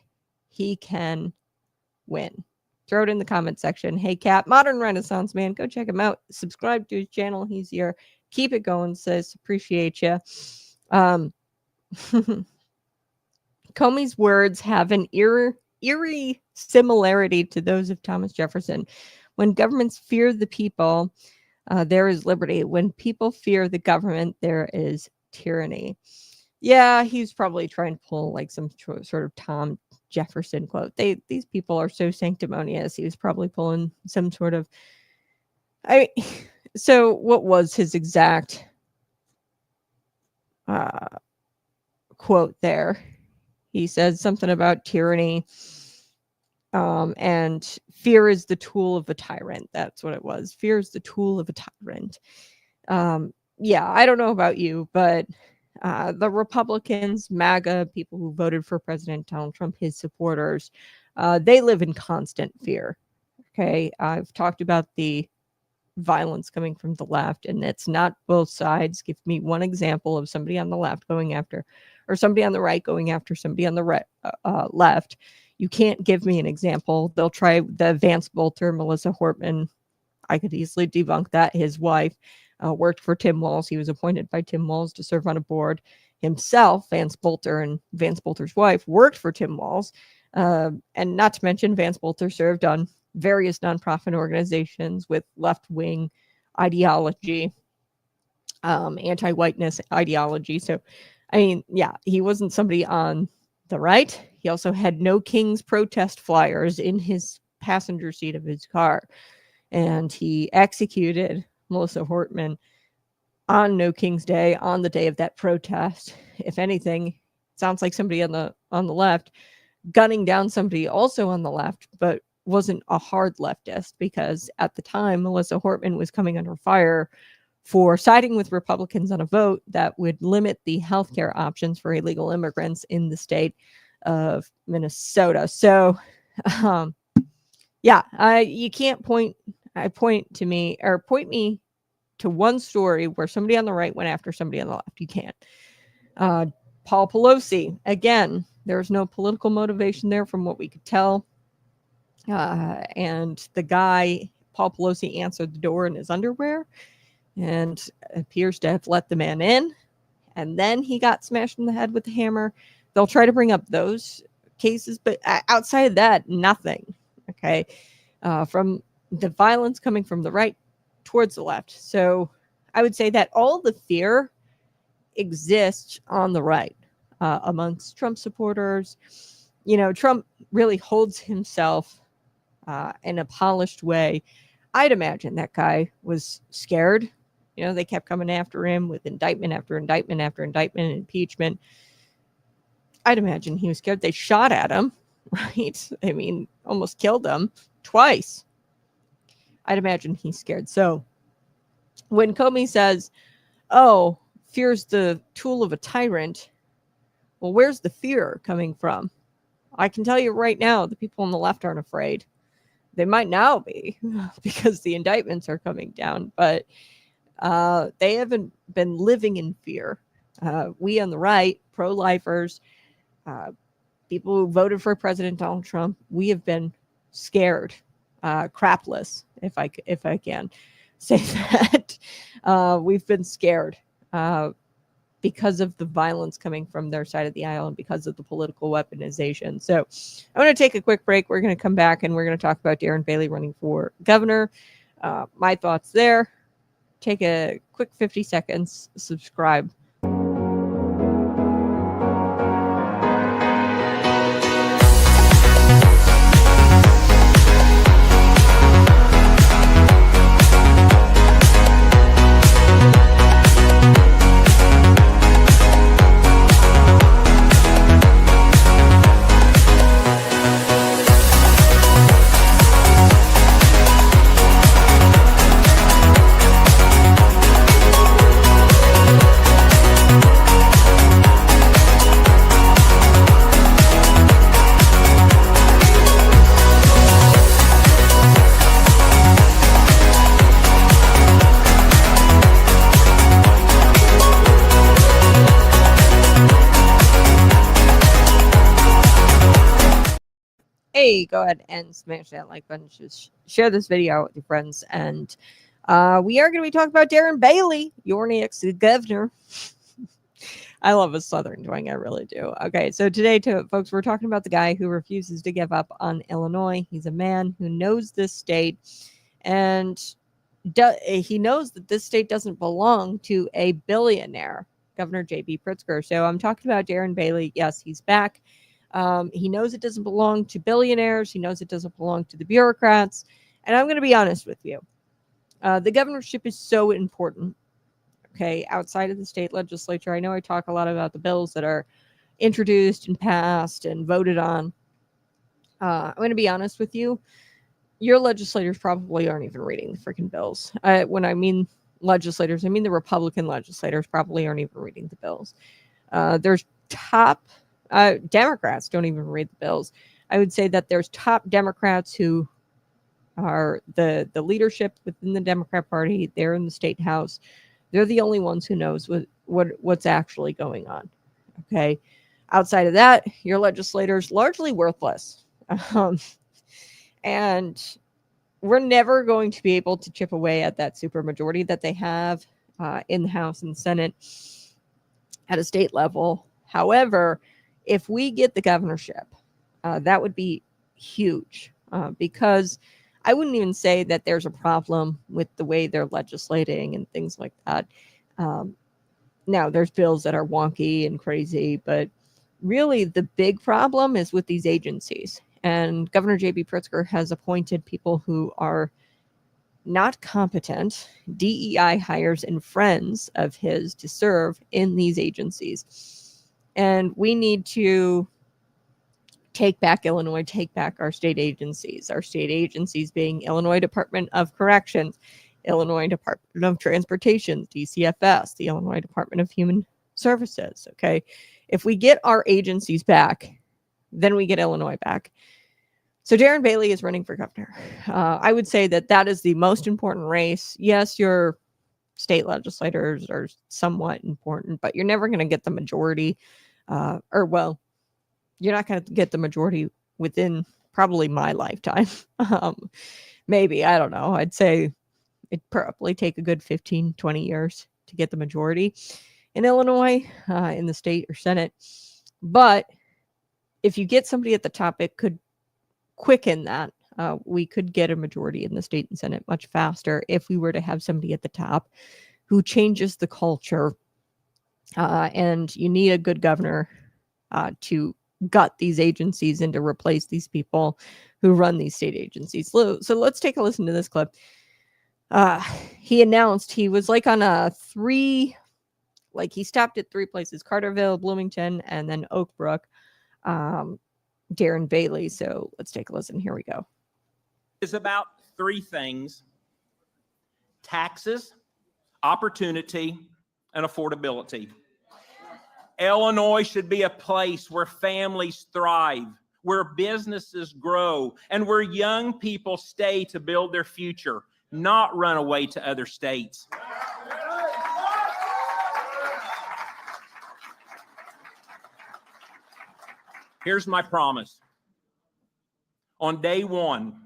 he can win? Throw it in the comment section. Hey, Cap, Modern Renaissance Man, go check him out. Subscribe to his channel. He's here. Keep it going, sis. Appreciate you. Comey's words have an eerie similarity to those of Thomas Jefferson. When governments fear the people, there is liberty. When people fear the government, there is tyranny. Yeah, he's probably trying to pull like some sort of Tom Jefferson quote. These people are so sanctimonious. He was probably pulling some sort of. So what was his exact quote there? He said something about tyranny. And fear is the tool of a tyrant. That's what it was. Fear is the tool of a tyrant. Yeah, I don't know about you, but the Republicans, MAGA, people who voted for President Donald Trump, his supporters, they live in constant fear. Okay, I've talked about the violence coming from the left, and it's not both sides. Give me one example of somebody on the left going after, or somebody on the right going after somebody on the left. You can't give me an example. They'll try the Vance Bolter, Melissa Hortman. I could easily debunk that. His wife worked for Tim Walz. He was appointed by Tim Walz to serve on a board. Himself, Vance Bolter, and Vance Bolter's wife worked for Tim Walz. And not to mention, Vance Bolter served on various nonprofit organizations with left-wing ideology, anti-whiteness ideology. So, I mean, yeah, he wasn't somebody on the right. He also had No Kings protest flyers in his passenger seat of his car. And he executed Melissa Hortman on No King's Day, on the day of that protest. If anything, sounds like somebody on the left gunning down somebody also on the left, but wasn't a hard leftist, because at the time Melissa Hortman was coming under fire for siding with Republicans on a vote that would limit the healthcare options for illegal immigrants in the state of Minnesota. So, yeah, you can't point me to one story where somebody on the right went after somebody on the left. You can't. Paul Pelosi, again, there's no political motivation there from what we could tell. And the guy, Paul Pelosi, answered the door in his underwear and appears to have let the man in. And then he got smashed in the head with a hammer. They'll try to bring up those cases, but outside of that, nothing. Okay. From the violence coming from the right towards the left. So I would say that all the fear exists on the right amongst Trump supporters. You know, Trump really holds himself in a polished way. I'd imagine that guy was scared. You know, they kept coming after him with indictment after indictment after indictment and impeachment. I'd imagine he was scared. They shot at him, right? I mean, almost killed him twice. I'd imagine he's scared. So when Comey says, oh, fear's the tool of a tyrant, well, where's the fear coming from? I can tell you right now, the people on the left aren't afraid. They might now be because the indictments are coming down, but they haven't been living in fear. We on the right, pro-lifers, people who voted for President Donald Trump, we have been scared, crapless, if I can say that. We've been scared because of the violence coming from their side of the aisle and because of the political weaponization. So I'm going to take a quick break. We're going to come back and we're going to talk about Darren Bailey running for governor. My thoughts there. Take a quick 50 seconds, subscribe. Hey, go ahead and smash that like button. Just share this video out with your friends. And we are going to be talking about Darren Bailey, your next governor. I love a Southern twang. I really do. Okay, so today, folks, we're talking about the guy who refuses to give up on Illinois. He's a man who knows this state, and he knows that this state doesn't belong to a billionaire, Governor J.B. Pritzker. So I'm talking about Darren Bailey. Yes, he's back. He knows it doesn't belong to billionaires. He knows it doesn't belong to the bureaucrats. And I'm going to be honest with you. The governorship is so important. Okay, outside of the state legislature, I know I talk a lot about the bills that are introduced and passed and voted on. I'm going to be honest with you. Your legislators probably aren't even reading the freaking bills. When I mean legislators, I mean the Republican legislators probably aren't even reading the bills. There's top Democrats don't even read the bills. I would say that there's top Democrats who are the leadership within the Democrat Party. They're in the state house. They're the only ones who knows what's actually going on. Okay. Outside of that, your legislators largely worthless. And we're never going to be able to chip away at that supermajority that they have in the House and Senate at a state level. However, if we get the governorship, that would be huge because I wouldn't even say that there's a problem with the way they're legislating and things like that. Now, there's bills that are wonky and crazy, but really the big problem is with these agencies. And Governor J.B. Pritzker has appointed people who are not competent, DEI hires and friends of his to serve in these agencies. And we need to take back Illinois, take back our state agencies being Illinois Department of Corrections, Illinois Department of Transportation, DCFS, the Illinois Department of Human Services. Okay. If we get our agencies back, then we get Illinois back. So Darren Bailey is running for governor. I would say that is the most important race. Yes, your state legislators are somewhat important, but you're never going to get the majority. You're not going to get the majority within probably my lifetime. Maybe, I don't know. I'd say it'd probably take a good 15, 20 years to get the majority in Illinois, in the state or Senate. But if you get somebody at the top, it could quicken that. We could get a majority in the state and Senate much faster if we were to have somebody at the top who changes the culture. And you need a good governor to gut these agencies and to replace these people who run these state agencies. So let's take a listen to this clip. He announced he was like on he stopped at 3 places, Carterville, Bloomington, and then Oak Brook. Darren Bailey. So let's take a listen. Here we go. Is about three things: taxes, opportunity, and affordability. Illinois should be a place where families thrive, where businesses grow, and where young people stay to build their future, not run away to other states. Here's my promise. On day one,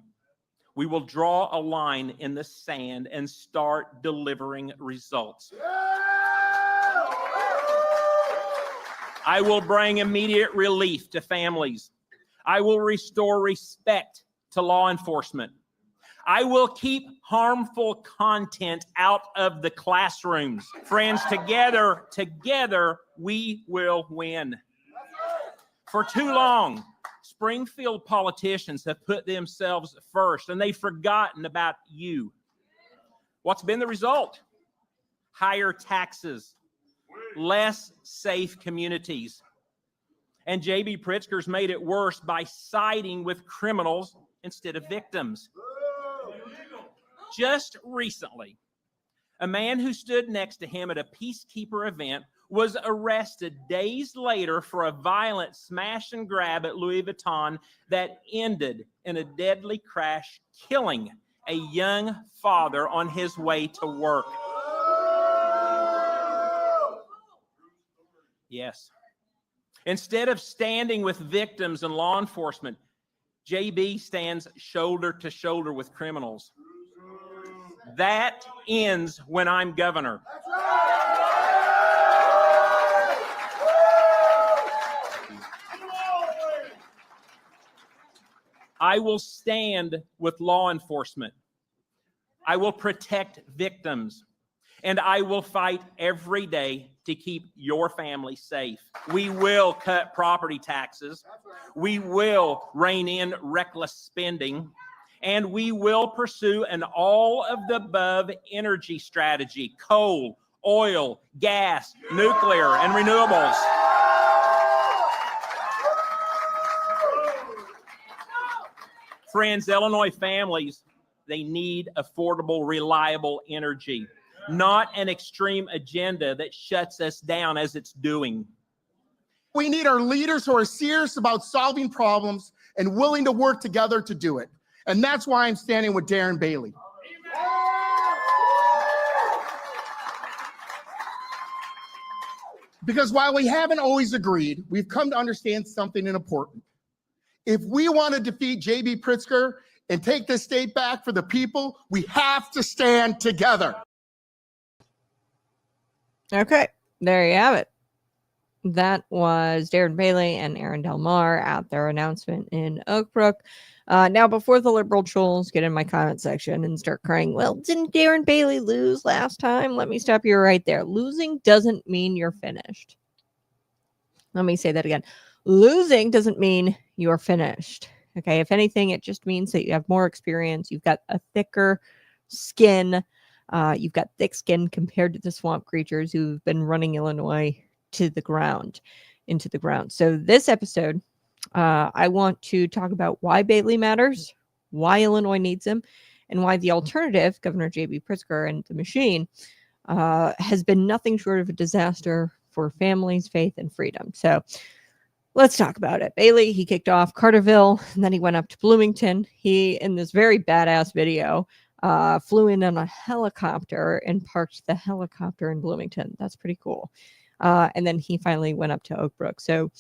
we will draw a line in the sand and start delivering results. I will bring immediate relief to families. I will restore respect to law enforcement. I will keep harmful content out of the classrooms. Friends, together, we will win. For too long, Springfield politicians have put themselves first, and they've forgotten about you. What's been the result? Higher taxes, less safe communities. And J.B. Pritzker's made it worse by siding with criminals instead of victims. Just recently, a man who stood next to him at a peacekeeper event was arrested days later for a violent smash and grab at Louis Vuitton that ended in a deadly crash, killing a young father on his way to work. Yes. Instead of standing with victims and law enforcement, JB stands shoulder to shoulder with criminals. That ends when I'm governor. I will stand with law enforcement. I will protect victims. And I will fight every day to keep your family safe. We will cut property taxes. We will rein in reckless spending. And we will pursue an all-of-the-above energy strategy: coal, oil, gas, nuclear, and renewables. Friends, Illinois families, they need affordable, reliable energy, not an extreme agenda that shuts us down as it's doing. We need our leaders who are serious about solving problems and willing to work together to do it. And that's why I'm standing with Darren Bailey. Because while we haven't always agreed, we've come to understand something important. If we want to defeat J.B. Pritzker and take this state back for the people, we have to stand together. Okay, there you have it. That was Darren Bailey and Aaron Del Mar at their announcement in Oak Brook. Now, before the liberal trolls get in my comment section and start crying, well, didn't Darren Bailey lose last time? Let me stop you right there. Losing doesn't mean you're finished. Let me say that again. Losing doesn't mean you're finished. Okay, if anything, it just means that you have more experience. You've got a thicker skin. You've got thick skin compared to the swamp creatures who've been running Illinois into the ground. So this episode, I want to talk about why Bailey matters, why Illinois needs him, and why the alternative, Governor J.B. Pritzker and the machine, has been nothing short of a disaster for families, faith, and freedom. So let's talk about it. Bailey, he kicked off Carterville, and then he went up to Bloomington. He, in this very badass video, flew in on a helicopter and parked the helicopter in Bloomington. That's pretty cool. And then he finally went up to Oak Brook. So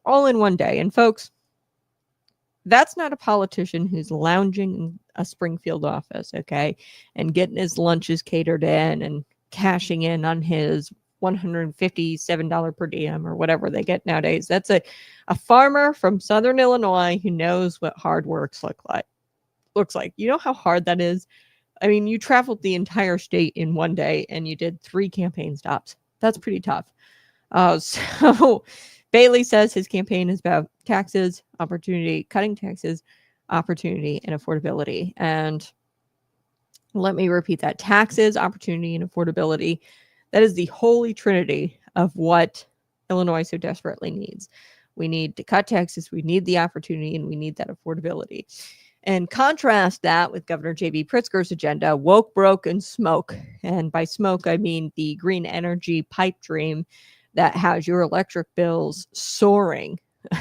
all in one day. And folks, that's not a politician who's lounging in a Springfield office, okay, and getting his lunches catered in and cashing in on his $157 per diem or whatever they get nowadays. That's a farmer from Southern Illinois who knows what hard works looks like. You know how hard that is? I mean, you traveled the entire state in one day and you did 3 campaign stops. That's pretty tough. So Bailey says his campaign is about taxes, opportunity, cutting taxes, opportunity, and affordability. And let me repeat that: taxes, opportunity, and affordability. That is the holy trinity of what Illinois so desperately needs. We need to cut taxes. We need the opportunity, and we need that affordability. And contrast that with Governor J.B. Pritzker's agenda, woke, broke, and smoke. And by smoke, I mean the green energy pipe dream that has your electric bills soaring.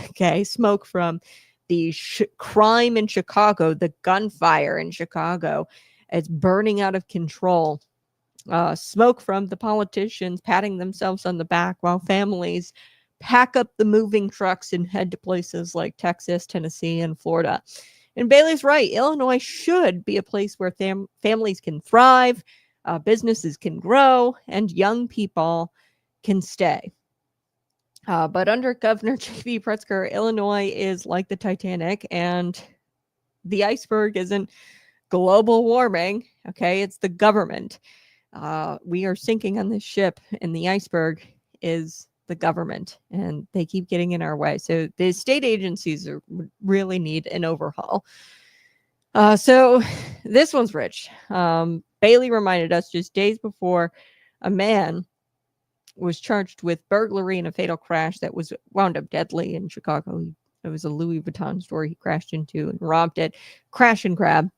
Okay, smoke from the crime in Chicago, the gunfire in Chicago. It's burning out of control. Smoke from the politicians patting themselves on the back while families pack up the moving trucks and head to places like Texas, Tennessee, and Florida. And Bailey's right. Illinois should be a place where families can thrive, businesses can grow, and young people can stay. But under Governor J.B. Pritzker, Illinois is like the Titanic, and the iceberg isn't global warming. Okay, it's the government. We are sinking on this ship, and the iceberg is the government, and they keep getting in our way. So the state agencies really need an overhaul. So this one's rich. Bailey reminded us just days before a man was charged with burglary in a fatal crash that was wound up deadly in Chicago. It was a Louis Vuitton store he crashed into and robbed it. Crash and grab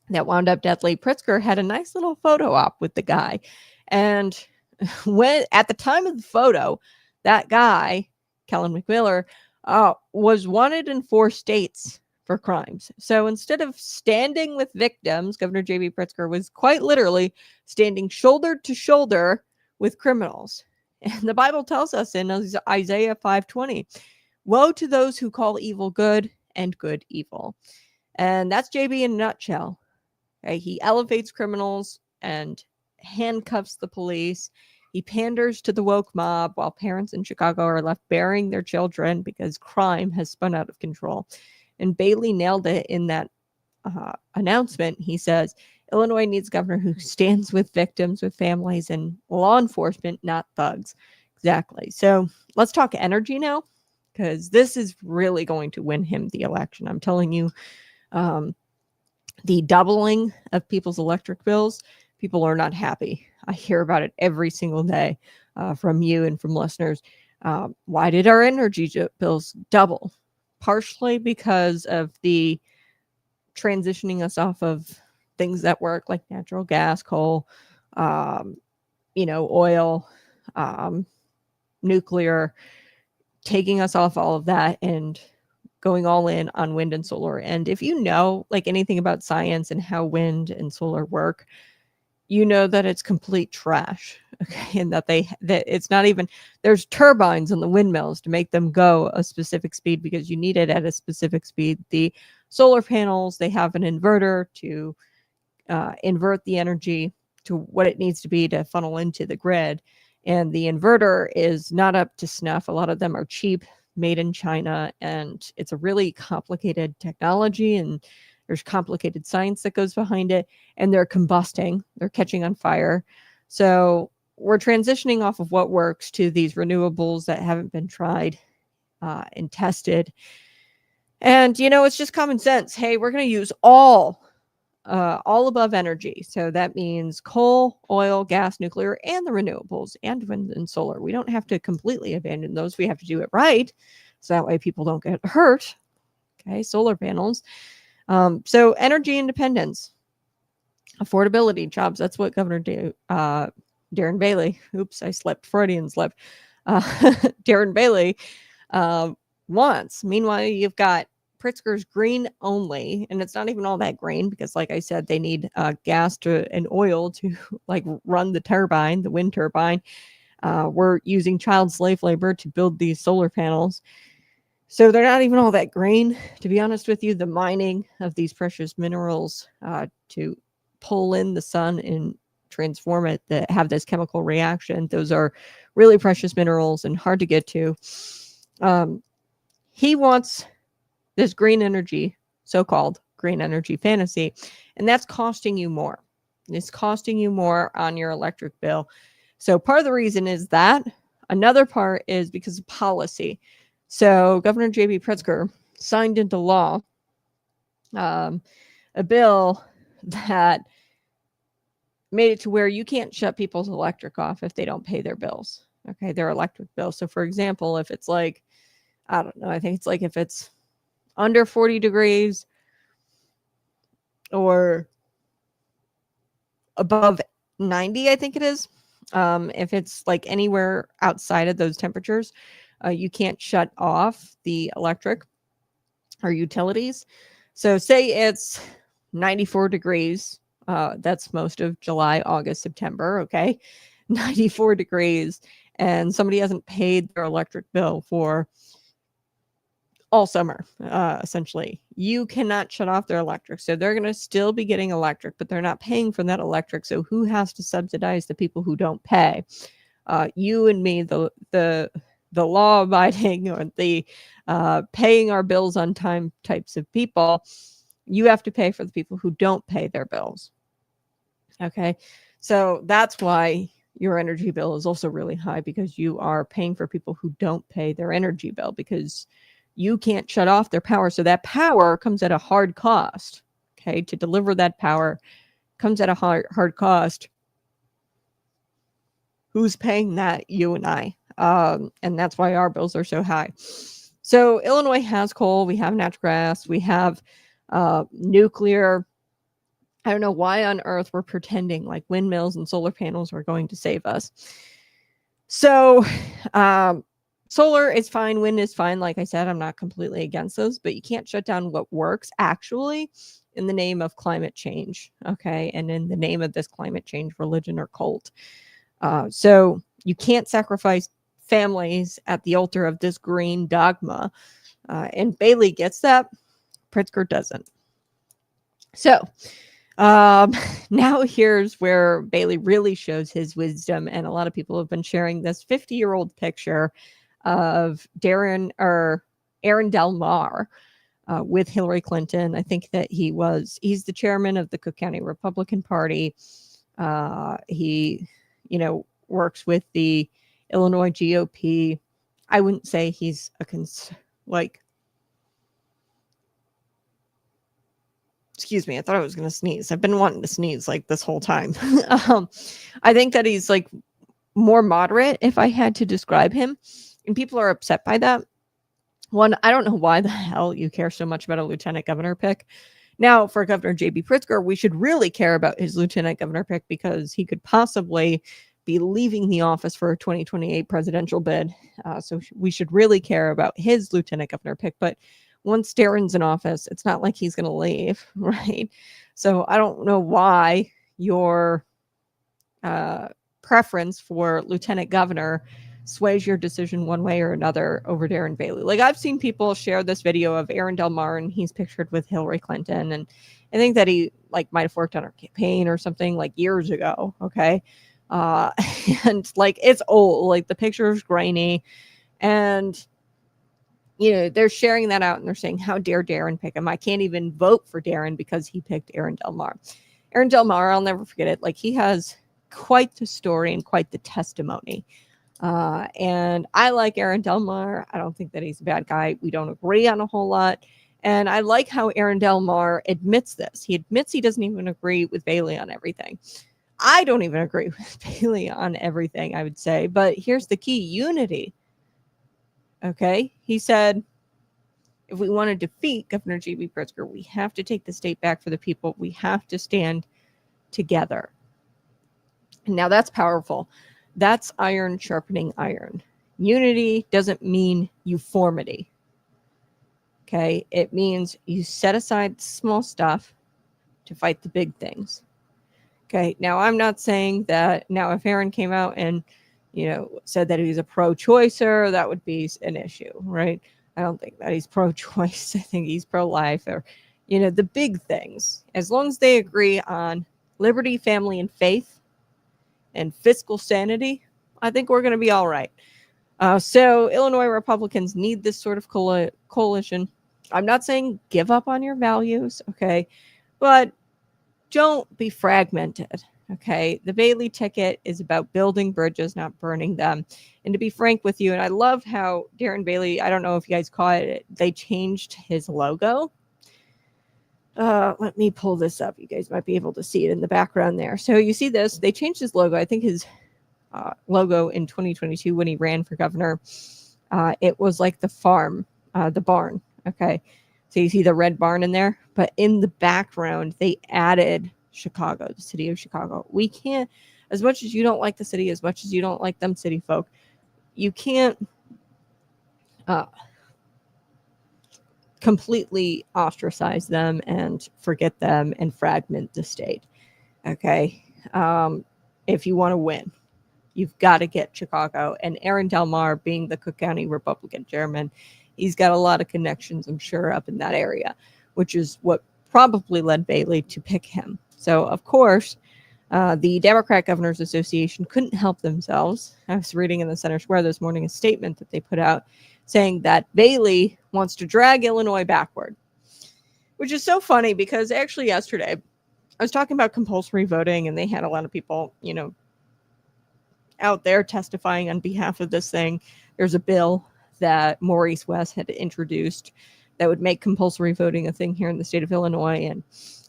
that wound up deadly. Pritzker had a nice little photo op with the guy. And when at the time of the photo, that guy, Kellen McMiller, was wanted in 4 states for crimes. So instead of standing with victims, Governor J.B. Pritzker was quite literally standing shoulder to shoulder with criminals. And the Bible tells us in Isaiah 5:20, woe to those who call evil good and good evil. And that's JB in a nutshell. Okay? He elevates criminals and handcuffs the police. He panders to the woke mob while parents in Chicago are left burying their children because crime has spun out of control. And Bailey nailed it in that announcement. He says, Illinois needs a governor who stands with victims, with families, and law enforcement, not thugs. Exactly. So let's talk energy now, because this is really going to win him the election. I'm telling you, the doubling of people's electric bills, people are not happy. I hear about it every single day from you and from listeners. Why did our energy bills double? Partially because of the transitioning us off of things that work like natural gas, coal, oil, nuclear, taking us off all of that and going all in on wind and solar. And if you know like anything about science and how wind and solar work, you know that it's complete trash. Okay. And that it's not even, there's turbines on the windmills to make them go a specific speed because you need it at a specific speed. The solar panels, they have an inverter to invert the energy to what it needs to be to funnel into the grid. And the inverter is not up to snuff. A lot of them are cheap, made in China, and it's a really complicated technology, and there's complicated science that goes behind it, and they're combusting, they're catching on fire. So we're transitioning off of what works to these renewables that haven't been tried and tested. And, it's just common sense. Hey, we're going to use all above energy. So that means coal, oil, gas, nuclear, and the renewables, and wind and solar. We don't have to completely abandon those. We have to do it right. So that way people don't get hurt. Okay, solar panels. So energy independence, affordability, jobs. That's what Governor Darren Bailey, oops, I slipped, Freudian slip. Darren Bailey wants. Meanwhile, you've got Pritzker's green only, and it's not even all that green because, like I said, they need gas and oil to like run the turbine, the wind turbine. We're using child slave labor to build these solar panels. So they're not even all that green. To be honest with you, the mining of these precious minerals to pull in the sun and transform it, that have this chemical reaction, those are really precious minerals and hard to get to. He wants this green energy, so-called green energy fantasy, and that's costing you more. It's costing you more on your electric bill. So part of the reason is that. Another part is because of policy. So Governor J.B. Pritzker signed into law a bill that made it to where you can't shut people's electric off if they don't pay their bills. Okay, their electric bill. So for example, if it's like I don't know. I think it's like if it's under 40 degrees or above 90, I think it is. If it's like anywhere outside of those temperatures, you can't shut off the electric or utilities. So say it's 94 degrees. That's most of July, August, September. Okay. 94 degrees. And somebody hasn't paid their electric bill for all summer, essentially. You cannot shut off their electric. So they're going to still be getting electric, but they're not paying for that electric. So who has to subsidize the people who don't pay? You and me, the law abiding or the paying our bills on time types of people. You have to pay for the people who don't pay their bills. Okay. So that's why your energy bill is also really high, because you are paying for people who don't pay their energy bill, because you can't shut off their power. So that power comes at a hard cost. Okay. To deliver that power comes at a hard cost. Who's paying that? You and I. And that's why our bills are so high. So Illinois has coal. We have natural gas. We have nuclear. I don't know why on earth we're pretending like windmills and solar panels are going to save us. So solar is fine. Wind is fine. Like I said, I'm not completely against those, but you can't shut down what works actually in the name of climate change. Okay. And in the name of this climate change, religion or cult. So you can't sacrifice families at the altar of this green dogma. And Bailey gets that. Pritzker doesn't. So now here's where Bailey really shows his wisdom. And a lot of people have been sharing this 50-year-old picture of Darren or Aaron Del Mar with Hillary Clinton. I think that he's the chairman of the Cook County Republican Party. He, works with the Illinois GOP. I wouldn't say he's excuse me, I thought I was going to sneeze. I've been wanting to sneeze like this whole time. I think that he's like more moderate if I had to describe him. And people are upset by that. One, I don't know why the hell you care so much about a lieutenant governor pick. Now, for Governor J.B. Pritzker, we should really care about his lieutenant governor pick, because he could possibly be leaving the office for a 2028 presidential bid. So we should really care about his lieutenant governor pick. But once Darren's in office, it's not like he's going to leave, right? So I don't know why your preference for lieutenant governor sways your decision one way or another over Darren Bailey. Like, I've seen people share this video of Aaron Del Mar, and he's pictured with Hillary Clinton. And I think that he might have worked on her campaign or something years ago. Okay. And it's old, the picture is grainy, and they're sharing that out and they're saying, how dare Darren pick him? I can't even vote for Darren because he picked Aaron Del Mar. Aaron Del Mar, I'll never forget it. He has quite the story and quite the testimony. And I like Aaron Del Mar. I don't think that he's a bad guy. We don't agree on a whole lot. And I like how Aaron Del Mar admits this. He admits he doesn't even agree with Bailey on everything. I don't even agree with Bailey on everything, I would say. But here's the key: unity. Okay. He said, if we want to defeat Governor J.B. Pritzker, we have to take the state back for the people. We have to stand together. Now that's powerful. That's iron sharpening iron. Unity doesn't mean uniformity. Okay. It means you set aside small stuff to fight the big things. Okay. Now, I'm not saying that now if Aaron came out and said that he's a pro-choicer, that would be an issue, right? I don't think that he's pro-choice. I think he's pro-life, or, the big things. As long as they agree on liberty, family, and faith, and fiscal sanity, I think we're going to be all right. So Illinois Republicans need this sort of coalition. I'm not saying give up on your values, okay? But don't be fragmented. Okay, the Bailey ticket is about building bridges, not burning them. And to be frank with you, and I love how Darren Bailey, I don't know if you guys caught it, they changed his logo. Let me pull this up. You guys might be able to see it in the background there. So you see this, they changed his logo. I think his logo in 2022 when he ran for governor It was like the farm, the barn. Okay. So you see the red barn in there, but in the background, they added Chicago, the city of Chicago. We can't, as much as you don't like the city, as much as you don't like them city folk, you can't completely ostracize them and forget them and fragment the state. Okay. If you want to win, you've got to get Chicago. And Aaron Del Mar, being the Cook County Republican chairman, he's got a lot of connections, I'm sure, up in that area, which is what probably led Bailey to pick him. So, of course, the Democrat Governors Association couldn't help themselves. I was reading in the Center Square this morning a statement that they put out saying that Bailey wants to drag Illinois backward, which is so funny because actually yesterday I was talking about compulsory voting and they had a lot of people, out there testifying on behalf of this thing. There's a bill that Maurice West had introduced that would make compulsory voting a thing here in the state of Illinois. And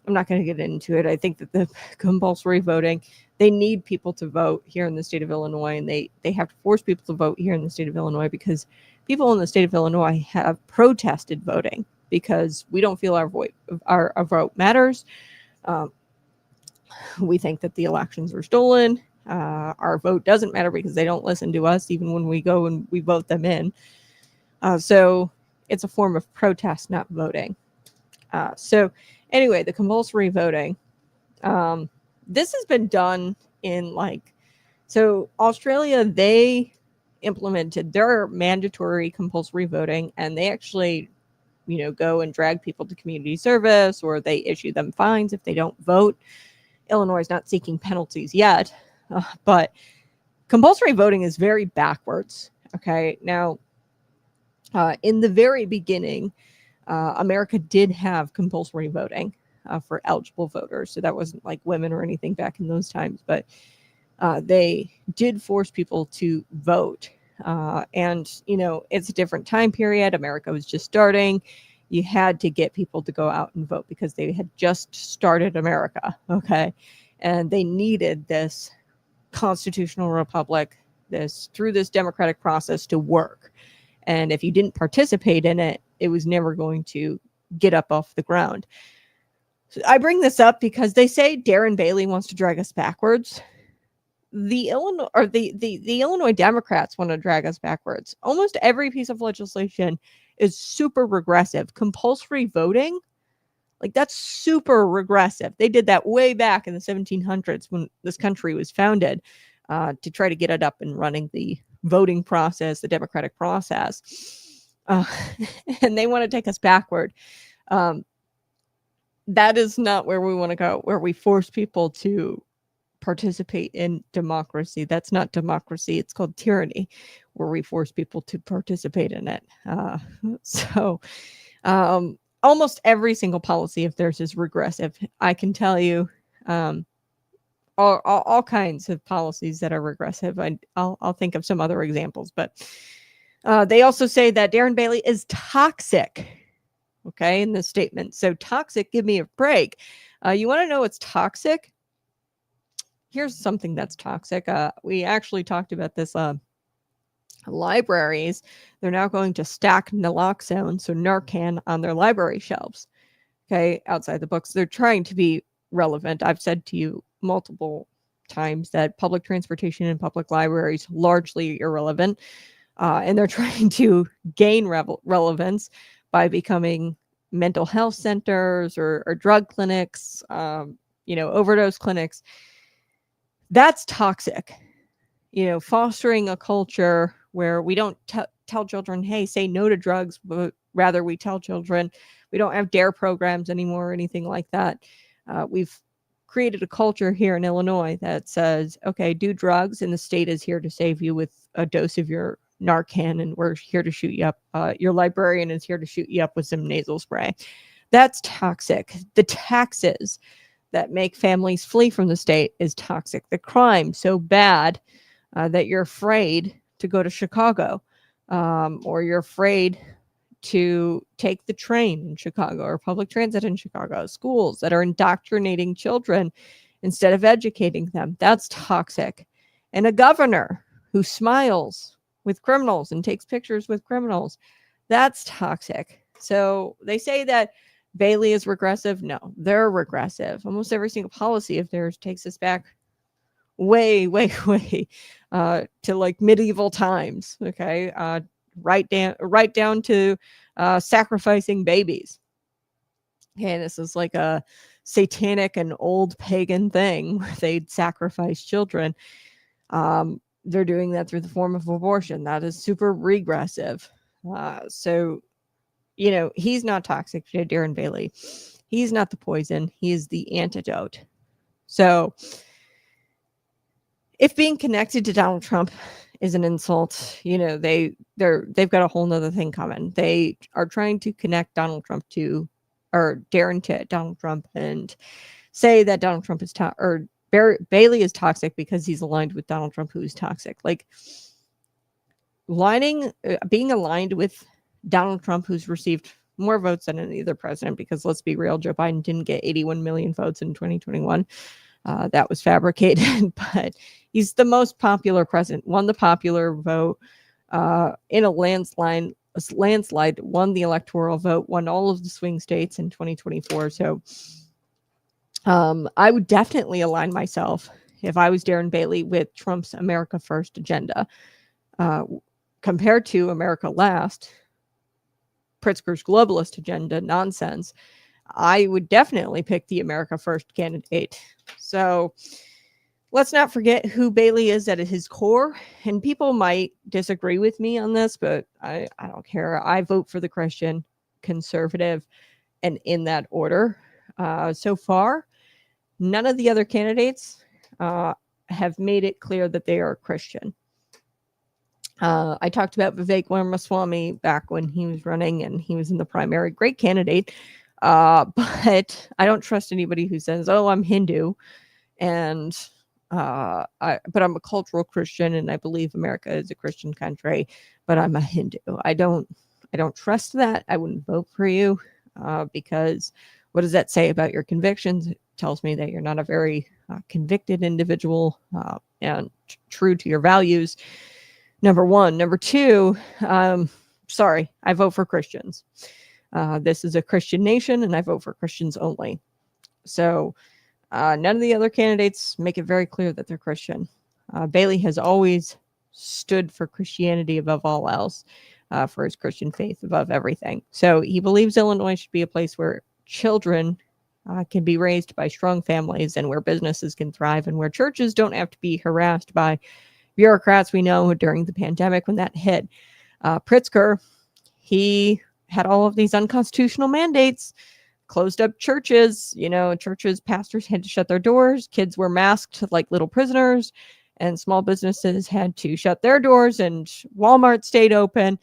I'm not going to get into it. I think that the compulsory voting, they need people to vote here in the state of Illinois, and they have to force people to vote here in the state of Illinois because people in the state of Illinois have protested voting because we don't feel our vote matters. We think that the elections were stolen. Our vote doesn't matter because they don't listen to us even when we go and we vote them in. So it's a form of protest, not voting. So anyway, the compulsory voting, this has been done in so Australia, they implemented their mandatory compulsory voting, and they actually, go and drag people to community service, or they issue them fines if they don't vote. Illinois is not seeking penalties yet, but compulsory voting is very backwards. Okay. Now, in the very beginning, America did have compulsory voting for eligible voters. So that wasn't like women or anything back in those times, but they did force people to vote. And, it's a different time period. America was just starting. You had to get people to go out and vote because they had just started America. Okay. And they needed this constitutional republic, through this democratic process to work. And if you didn't participate in it, it was never going to get up off the ground. So I bring this up because they say Darren Bailey wants to drag us backwards. The Illinois Democrats want to drag us backwards. Almost every piece of legislation is super regressive. Compulsory voting, that's super regressive. They did that way back in the 1700s when this country was founded, to try to get it up and running, the voting process, the democratic process. And they want to take us backward. That is not where we want to go, where we force people to participate in democracy. That's not democracy. It's called tyranny, where we force people to participate in it. Almost every single policy of theirs is regressive. I can tell you all kinds of policies that are regressive. I'll think of some other examples, but they also say that Darren Bailey is toxic. Okay, in this statement. So toxic, give me a break. You want to know what's toxic? Here's something that's toxic. We actually talked about this. Libraries, they're now going to stack naloxone, so Narcan, on their library shelves. Okay, outside the books. They're trying to be relevant. I've said to you multiple times that public transportation and public libraries largely irrelevant, and they're trying to gain relevance by becoming mental health centers or drug clinics, overdose clinics. That's toxic. Fostering a culture where we don't tell children, hey, say no to drugs, but rather we tell children, we don't have DARE programs anymore or anything like that. We've created a culture here in Illinois that says, okay, do drugs, and the state is here to save you with a dose of your Narcan, and we're here to shoot you up. Your librarian is here to shoot you up with some nasal spray. That's toxic. The taxes that make families flee from the state is toxic. The crime so bad that you're afraid to go to Chicago, or you're afraid to take the train in Chicago or public transit in Chicago, schools that are indoctrinating children instead of educating them. That's toxic. And a governor who smiles with criminals and takes pictures with criminals. That's toxic. So they say that Bailey is regressive. No, they're regressive. Almost every single policy of theirs takes us back way, way, way to like medieval times. Okay. Right down to sacrificing babies. Okay, this is like a satanic and old pagan thing where they'd sacrifice children. They're doing that through the form of abortion. That is super regressive. So, you know, he's not toxic, Darren Bailey. He's not the poison. He is the antidote. So, if being connected to Donald Trump is an insult, you know, they've got a whole nother thing coming. They are trying to connect Donald Trump to, or Darren to Donald Trump, and say that Donald Trump is Bailey is toxic because he's aligned with Donald Trump, who's toxic. Like being aligned with Donald Trump, who's received more votes than any other president, because let's be real, Joe Biden didn't get 81 million votes in 2021. That was fabricated, but he's the most popular president, won the popular vote in a landslide, won the electoral vote, won all of the swing states in 2024. So I would definitely align myself, if I was Darren Bailey, with Trump's America First agenda. Compared to America Last, Pritzker's globalist agenda nonsense, I would definitely pick the America First candidate. So let's not forget who Bailey is at his core. And people might disagree with me on this, but I don't care. I vote for the Christian, conservative, and in that order. So far, none of the other candidates have made it clear that they are Christian. I talked about Vivek Ramaswamy back when he was running and he was in the primary. Great candidate. But I don't trust anybody who says, "Oh, I'm Hindu," and but I'm a cultural Christian and I believe America is a Christian country, but I'm a Hindu. I don't trust that. I wouldn't vote for you because what does that say about your convictions? It tells me that you're not a very convicted individual and true to your values. Number one. Number two, sorry, I vote for Christians. This is a Christian nation, and I vote for Christians only. So none of the other candidates make it very clear that they're Christian. Bailey has always stood for Christianity above all else, for his Christian faith above everything. So he believes Illinois should be a place where children can be raised by strong families and where businesses can thrive and where churches don't have to be harassed by bureaucrats. We know during the pandemic when that hit, Pritzker, he had all of these unconstitutional mandates, closed up churches, pastors had to shut their doors, kids were masked like little prisoners, and small businesses had to shut their doors, and Walmart stayed open.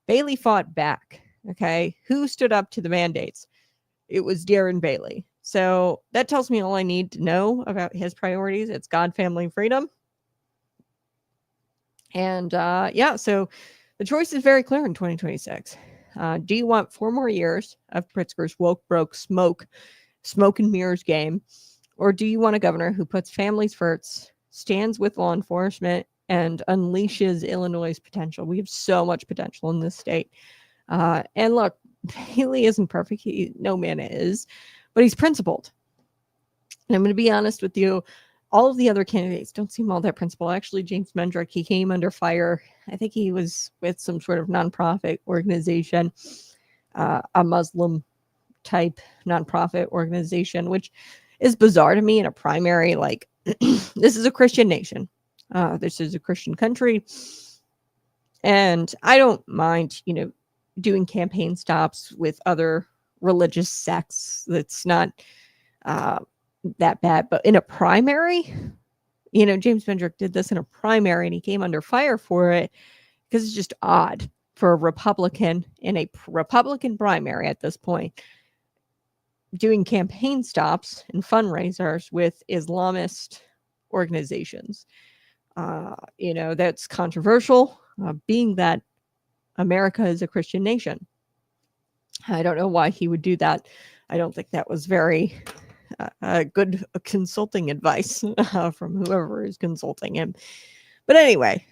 Bailey fought back. Okay. Who stood up to the mandates? It was Darren Bailey. So that tells me all I need to know about his priorities. It's God, family, freedom. And so the choice is very clear in 2026. Do you want 4 more years of Pritzker's woke, broke, smoke and mirrors game? Or do you want a governor who puts families first, stands with law enforcement, and unleashes Illinois' potential? We have so much potential in this state. And look, Bailey isn't perfect. No man is, but he's principled. And I'm going to be honest with you. All of the other candidates don't seem all that principled. Actually, James Mendrick, he came under fire. I think he was with some sort of nonprofit organization, a Muslim type nonprofit organization, which is bizarre to me in a primary. Like, this is a Christian nation. This is a Christian country. And I don't mind, doing campaign stops with other religious sects. That's not that bad, but in a primary, James Mendrick did this in a primary and he came under fire for it because it's just odd for a Republican in a Republican primary at this point doing campaign stops and fundraisers with Islamist organizations. That's controversial, being that America is a Christian nation. I don't know why he would do that. I don't think that was very good consulting advice from whoever is consulting him. But anyway,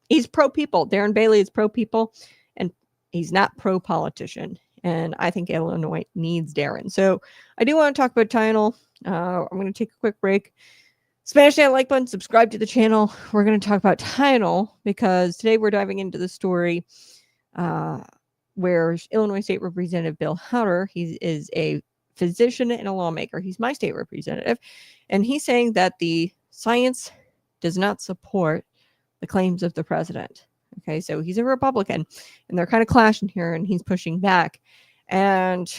He's pro people. Darren Bailey is pro people, and he's not pro politician. And I think Illinois needs Darren. So I do want to talk about Tylenol. I'm going to take a quick break. Smash that like button, subscribe to the channel. We're going to talk about Tylenol because today we're diving into the story where Illinois State Representative Bill Howder, he is a physician and a lawmaker. He's my state representative. And he's saying that the science does not support the claims of the president. Okay, so he's a Republican and they're kind of clashing here and he's pushing back. And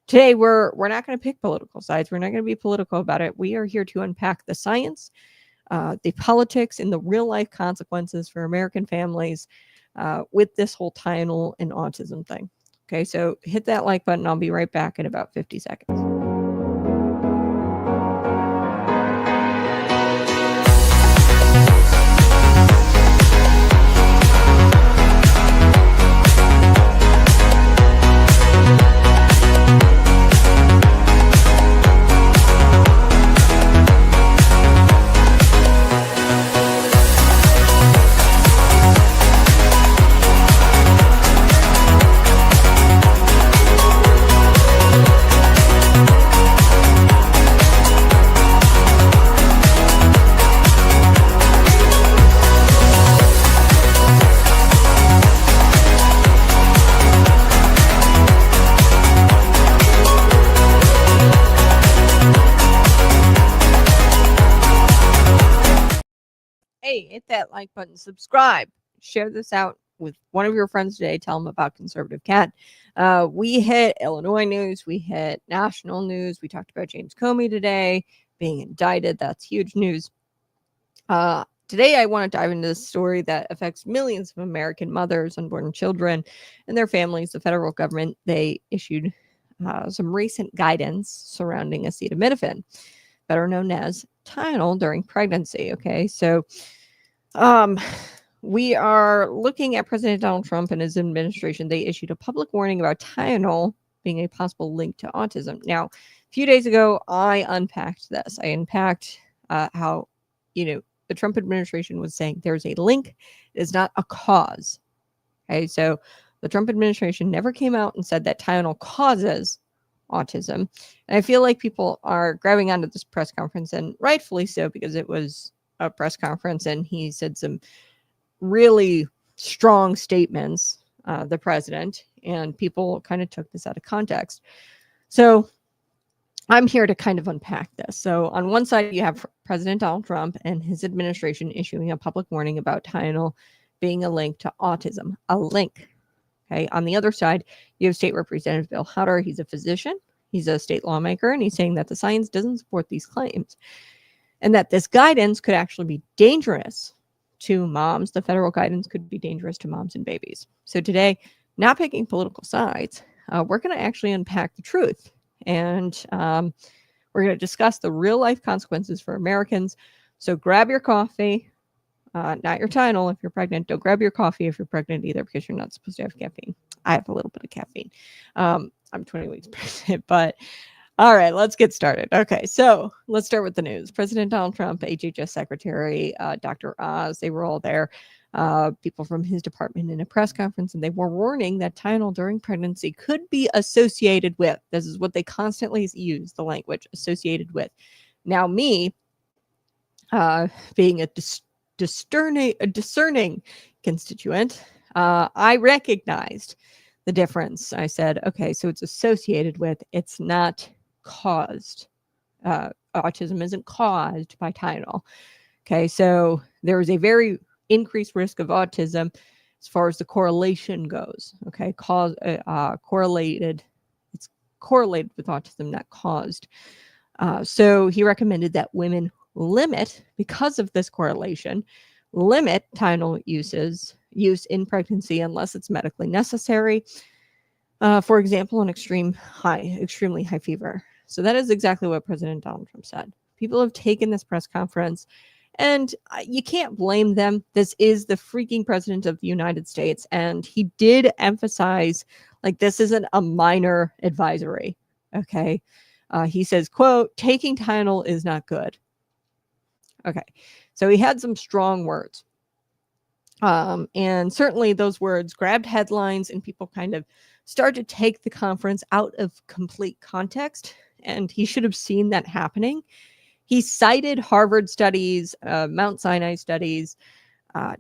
today we're not going to pick political sides. We're not going to be political about it. We are here to unpack the science, the politics, and the real life consequences for American families with this whole Tylenol and autism thing. Okay, so hit that like button. I'll be right back in about 50 seconds. Hey, hit that like button, subscribe, share this out with one of your friends today. Tell them about Conservative Cat. We hit Illinois news. We hit national news. We talked about James Comey today being indicted. That's huge news. Today, I want to dive into this story that affects millions of American mothers, unborn children, and their families. The federal government, they issued some recent guidance surrounding acetaminophen, better known as Tylenol, during pregnancy. Okay, so we are looking at President Donald Trump and his administration. They issued a public warning about Tylenol being a possible link to autism. Now, a few days ago, I unpacked this. I unpacked how, the Trump administration was saying there's a link, it is not a cause. Okay, so the Trump administration never came out and said that Tylenol causes autism. And I feel like people are grabbing onto this press conference, and rightfully so, because it was a press conference and he said some really strong statements, the president, and people kind of took this out of context. So I'm here to kind of unpack this. So on one side, you have President Donald Trump and his administration issuing a public warning about Tylenol being a link to autism, a link. Okay. On the other side, you have State Representative Bill Howder. He's a physician. He's a state lawmaker, and he's saying that the science doesn't support these claims and that this guidance could actually be dangerous to moms. The federal guidance could be dangerous to moms and babies. So today, not picking political sides, we're going to actually unpack the truth. And we're going to discuss the real life consequences for Americans. So grab your coffee, not your Tylenol if you're pregnant. Don't grab your coffee if you're pregnant either, because you're not supposed to have caffeine. I have a little bit of caffeine. I'm 20 weeks pregnant, but all right, let's get started. Okay, so let's start with the news. President Donald Trump, HHS Secretary Dr. Oz, they were all there. People from his department in a press conference, and they were warning that Tylenol during pregnancy could be associated with. This is what they constantly use, the language, associated with. Now, me, being a discerning constituent, I recognized the difference. I said, okay, so it's associated with, it's not caused. Autism isn't caused by Tylenol. Okay, so there is a very increased risk of autism as far as the correlation goes. Okay, correlated. It's correlated with autism, not caused. So he recommended that women limit, because of this correlation, limit Tylenol use in pregnancy unless it's medically necessary. For example, an extremely high fever. So that is exactly what President Donald Trump said. People have taken this press conference, and you can't blame them. This is the freaking president of the United States, and he did emphasize, like, this isn't a minor advisory. Okay, he says, quote, taking Tylenol is not good. Okay, so he had some strong words. And certainly those words grabbed headlines and people kind of started to take the conference out of complete context. And he should have seen that happening. He cited Harvard studies, Mount Sinai studies,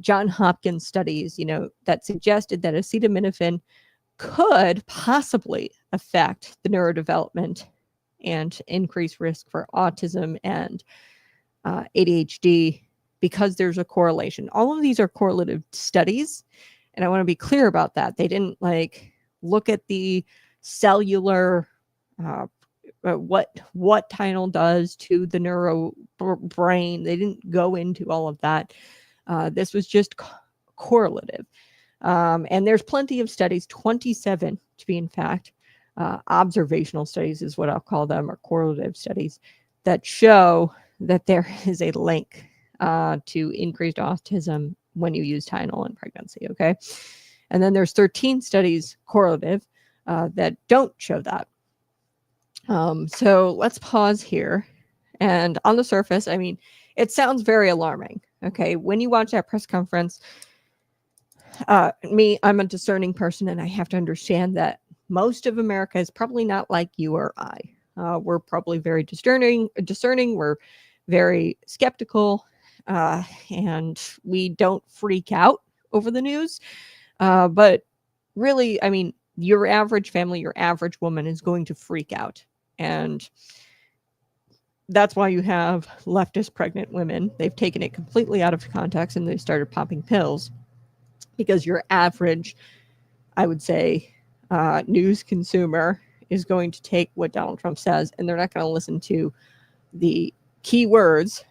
John Hopkins studies, that suggested that acetaminophen could possibly affect the neurodevelopment and increase risk for autism and ADHD because there's a correlation. All of these are correlative studies, and I want to be clear about that. They didn't look at the cellular what Tylenol does to the neuro brain. They didn't go into all of that. This was just correlative. And there's plenty of studies, 27 to be in fact, observational studies is what I'll call them, or correlative studies, that show that there is a link to increased autism when you use Tylenol in pregnancy, okay? And then there's 13 studies correlative that don't show that. So let's pause here. And on the surface, it sounds very alarming, okay? When you watch that press conference, I'm a discerning person, and I have to understand that most of America is probably not like you or I. We're probably very discerning. We're very skeptical, and we don't freak out over the news. But really, your average family, your average woman is going to freak out. And that's why you have leftist pregnant women. They've taken it completely out of context and they started popping pills, because your average, I would say, news consumer is going to take what Donald Trump says, and they're not going to listen to the key words.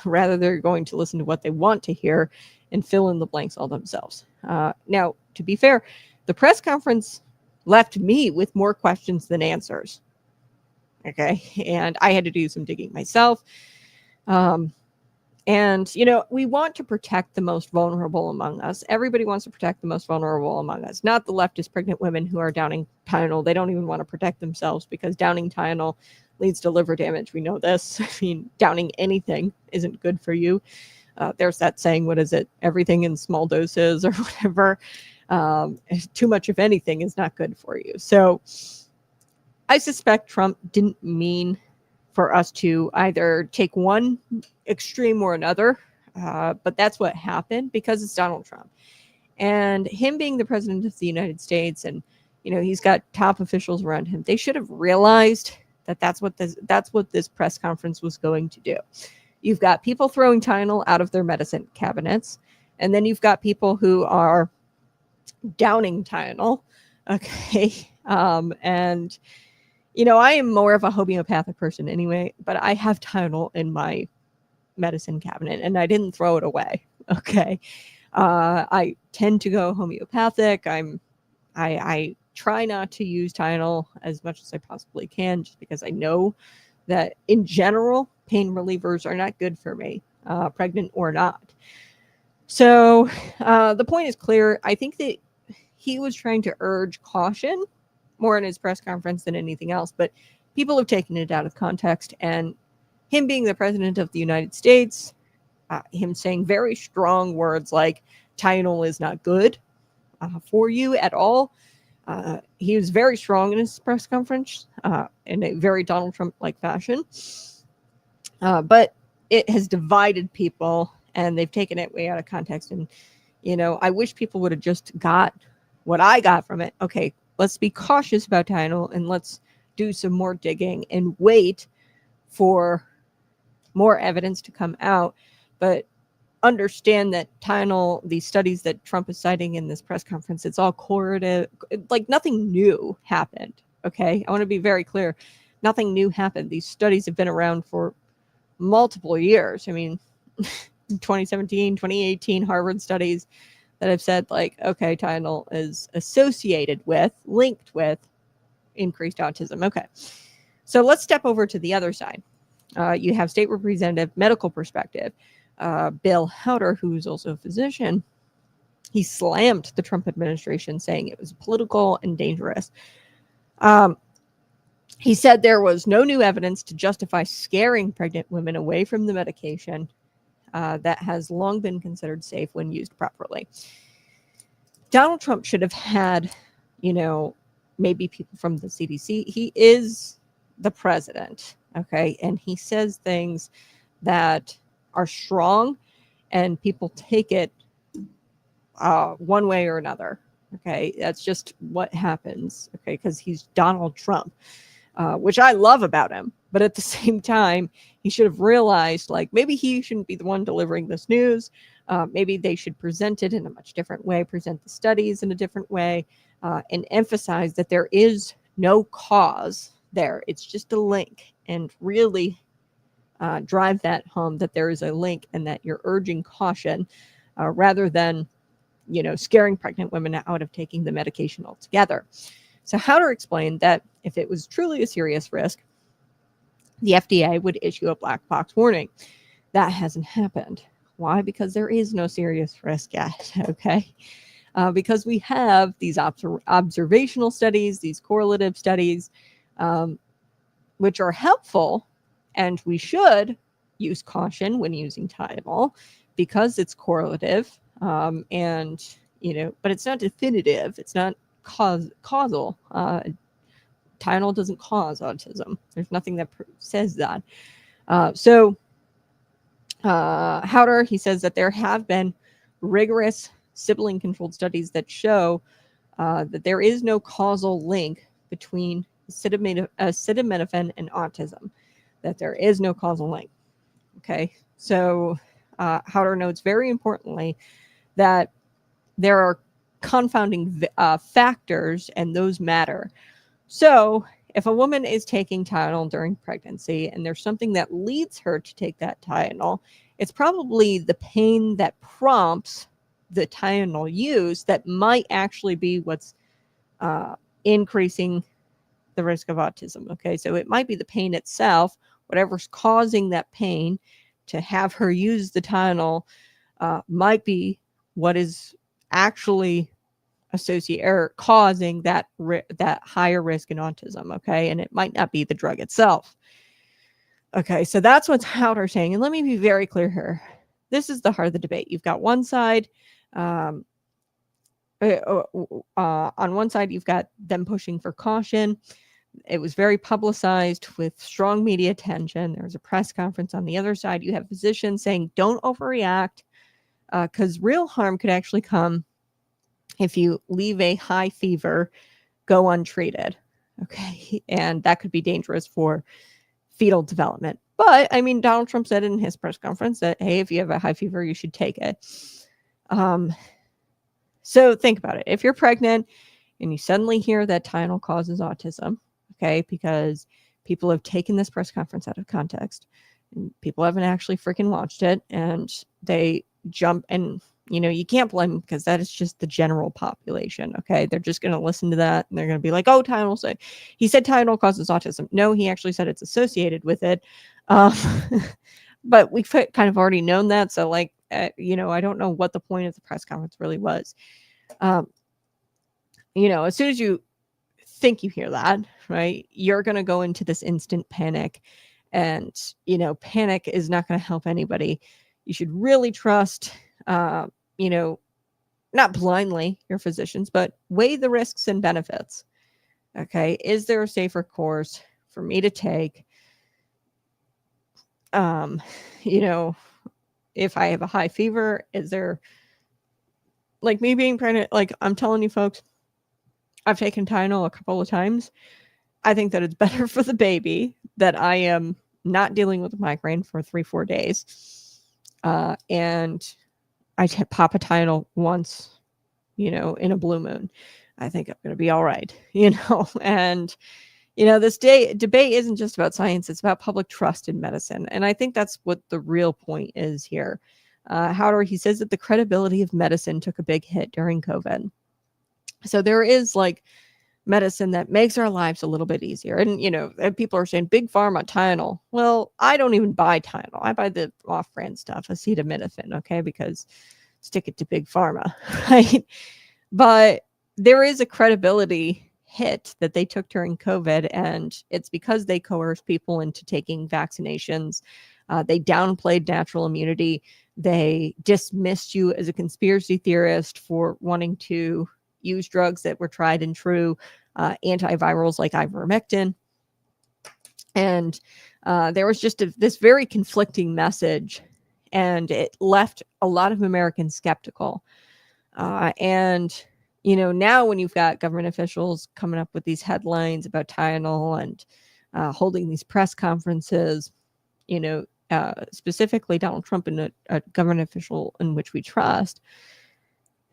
Rather, they're going to listen to what they want to hear and fill in the blanks all themselves. Now, to be fair, the press conference left me with more questions than answers. Okay. And I had to do some digging myself. And, we want to protect the most vulnerable among us. Everybody wants to protect the most vulnerable among us, not the leftist pregnant women who are downing Tylenol. They don't even want to protect themselves because downing Tylenol leads to liver damage. We know this. Downing anything isn't good for you. There's that saying, what is it? Everything in small doses or whatever. Too much of anything is not good for you. So I suspect Trump didn't mean for us to either take one extreme or another, but that's what happened because it's Donald Trump. And him being the president of the United States, and he's got top officials around him, they should have realized that that's what this press conference was going to do. You've got people throwing Tylenol out of their medicine cabinets, and then you've got people who are downing Tylenol. Okay, and I am more of a homeopathic person anyway, but I have Tylenol in my medicine cabinet and I didn't throw it away. Okay. I tend to go homeopathic. I try not to use Tylenol as much as I possibly can, just because I know that in general, pain relievers are not good for me, pregnant or not. So the point is clear. I think that he was trying to urge caution more in his press conference than anything else, but people have taken it out of context. And him being the president of the United States, him saying very strong words like Tylenol is not good for you at all. He was very strong in his press conference in a very Donald Trump-like fashion. But it has divided people and they've taken it way out of context. And, I wish people would have just got what I got from it. Okay, let's be cautious about Tylenol and let's do some more digging and wait for more evidence to come out. But understand that Tylenol, these studies that Trump is citing in this press conference, it's all correlative. Like nothing new happened. Okay, I want to be very clear. Nothing new happened. These studies have been around for multiple years. 2017, 2018 Harvard studies that have said okay, Tylenol is associated with, linked with increased autism. Okay. So let's step over to the other side. You have state representative medical perspective. Bill Howder, who's also a physician, he slammed the Trump administration, saying it was political and dangerous. He said there was no new evidence to justify scaring pregnant women away from the medication. that has long been considered safe when used properly. Donald Trump should have had, maybe people from the CDC. He is the president, okay? And he says things that are strong and people take it one way or another, okay? That's just what happens, okay? Because he's Donald Trump, which I love about him. But at the same time, he should have realized, like, maybe he shouldn't be the one delivering this news. Maybe they should present it in a much different way, present the studies in a different way, and emphasize that there is no cause there. It's just a link, and really drive that home, that there is a link and that you're urging caution rather than, scaring pregnant women out of taking the medication altogether. So Howder explained that if it was truly a serious risk, the FDA would issue a black box warning. That hasn't happened. Why? Because there is no serious risk yet, okay? Because we have these observational studies, these correlative studies, which are helpful, and we should use caution when using Tylenol because it's correlative, and, but it's not definitive. It's not causal. Tylenol doesn't cause autism. There's nothing that says that. So Howder, he says that there have been rigorous sibling-controlled studies that show that there is no causal link between acetaminophen and autism, that there is no causal link. Okay, so Howder notes very importantly that there are confounding factors, and those matter. So if a woman is taking Tylenol during pregnancy and there's something that leads her to take that Tylenol, it's probably the pain that prompts the Tylenol use that might actually be what's increasing the risk of autism. Okay, so it might be the pain itself, whatever's causing that pain to have her use the Tylenol might be what is actually associate or causing that higher risk in autism. Okay, and it might not be the drug itself. Okay, so that's what Howder saying. And let me be very clear here. This is the heart of the debate. You've got one side. On one side, you've got them pushing for caution. It was very publicized with strong media attention. There was a press conference. On the other side, you have physicians saying, don't overreact, because real harm could actually come if you leave a high fever go untreated. Okay, and that could be dangerous for fetal development. But I mean, Donald Trump said in his press conference that, hey, if you have a high fever, you should take it. So think about it. If you're pregnant and you suddenly hear that Tylenol causes autism, okay, because people have taken this press conference out of context, and people haven't actually freaking watched it, and they jump, and you can't blame them because that is just the general population. Okay, they're just going to listen to that and they're going to be like, oh, he said Tylenol causes autism. No, he actually said it's associated with it. But we've kind of already known that. So I don't know what the point of the press conference really was. As soon as you think you hear that, right, you're going to go into this instant panic, and, panic is not going to help anybody. You should really trust, not blindly your physicians, but weigh the risks and benefits. Okay. Is there a safer course for me to take? If I have a high fever, is there, like, me being pregnant? Like, I'm telling you folks, I've taken Tylenol a couple of times. I think that it's better for the baby that I am not dealing with a migraine for 3-4 days. And I pop a Tylenol once, in a blue moon. I think I'm going to be all right, and, this debate isn't just about science. It's about public trust in medicine. And I think that's what the real point is here. However, he says that the credibility of medicine took a big hit during COVID. So there is medicine that makes our lives a little bit easier. And, people are saying big pharma, Tylenol. Well, I don't even buy Tylenol. I buy the off-brand stuff, acetaminophen, okay, because stick it to big pharma, right? But there is a credibility hit that they took during COVID, and it's because they coerced people into taking vaccinations They downplayed natural immunity. They dismissed you as a conspiracy theorist for wanting to use drugs that were tried and true, antivirals like ivermectin. And there was just this very conflicting message, and it left a lot of Americans skeptical. And, now when you've got government officials coming up with these headlines about Tylenol and holding these press conferences, specifically Donald Trump and a government official in which we trust,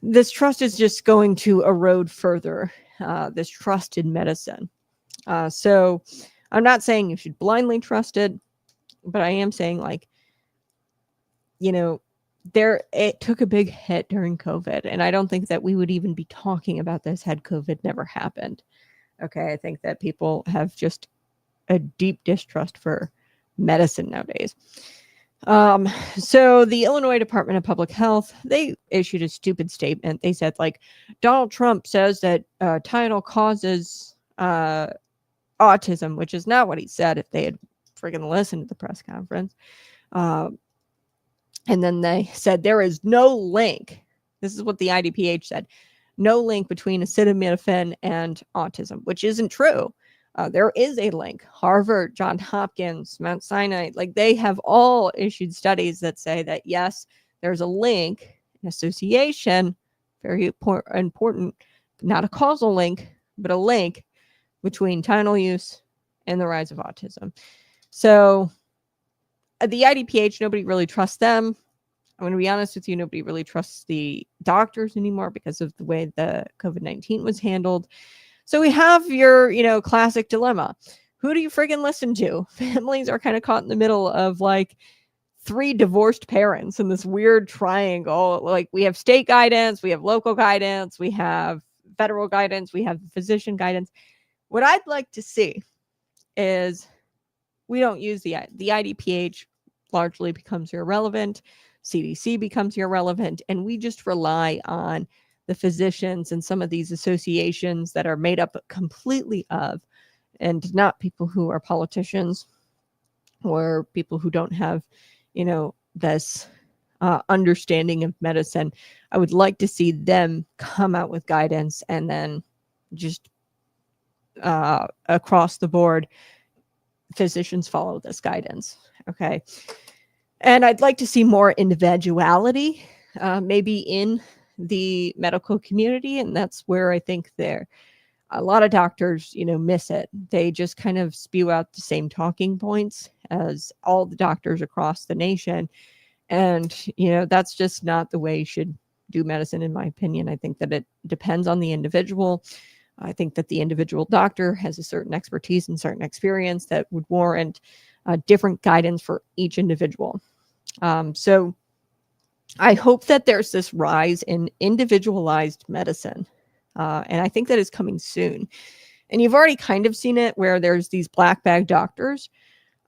this trust is just going to erode further, this trust in medicine. So I'm not saying you should blindly trust it, but I am saying, it took a big hit during COVID, and I don't think that we would even be talking about this had COVID never happened. Okay, I think that people have just a deep distrust for medicine nowadays. So the Illinois Department of Public Health, they issued a stupid statement. They said, Donald Trump says that Tylenol causes autism, which is not what he said if they had friggin' listened to the press conference. And then they said there is no link. This is what the IDPH said. No link between acetaminophen and autism, which isn't true. There is a link. Harvard, Johns Hopkins, Mount Sinai, they have all issued studies that say that, yes, there's a link, an association, very important, not a causal link, but a link between Tylenol use and the rise of autism. So the IDPH, nobody really trusts them. I'm going to be honest with you, nobody really trusts the doctors anymore because of the way the COVID-19 was handled. So we have your, classic dilemma. Who do you friggin' listen to? Families are kind of caught in the middle of 3 divorced parents in this weird triangle. We have state guidance, we have local guidance, we have federal guidance, we have physician guidance. What I'd like to see is we don't use the IDPH largely becomes irrelevant. CDC becomes irrelevant. And we just rely on the physicians and some of these associations that are made up completely of, and not people who are politicians or people who don't have, this understanding of medicine. I would like to see them come out with guidance, and then just across the board, physicians follow this guidance. Okay. And I'd like to see more individuality, maybe in the medical community. And that's where I think a lot of doctors, miss it. They just kind of spew out the same talking points as all the doctors across the nation. And, that's just not the way you should do medicine, in my opinion. I think that it depends on the individual. I think that the individual doctor has a certain expertise and certain experience that would warrant different guidance for each individual. So I hope that there's this rise in individualized medicine. And I think that is coming soon. And you've already kind of seen it where there's these black bag doctors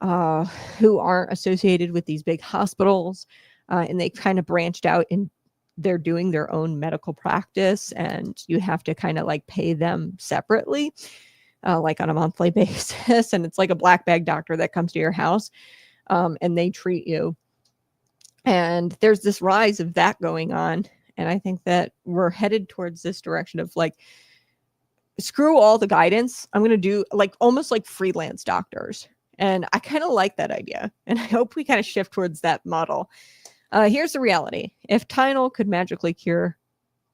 who aren't associated with these big hospitals. And they kind of branched out and they're doing their own medical practice, and you have to kind of pay them separately, on a monthly basis. And it's like a black bag doctor that comes to your house and they treat you. And there's this rise of that going on. And I think that we're headed towards this direction of screw all the guidance. I'm going to do almost like freelance doctors. And I kind of like that idea. And I hope we kind of shift towards that model. Here's the reality. If Tylenol could magically cure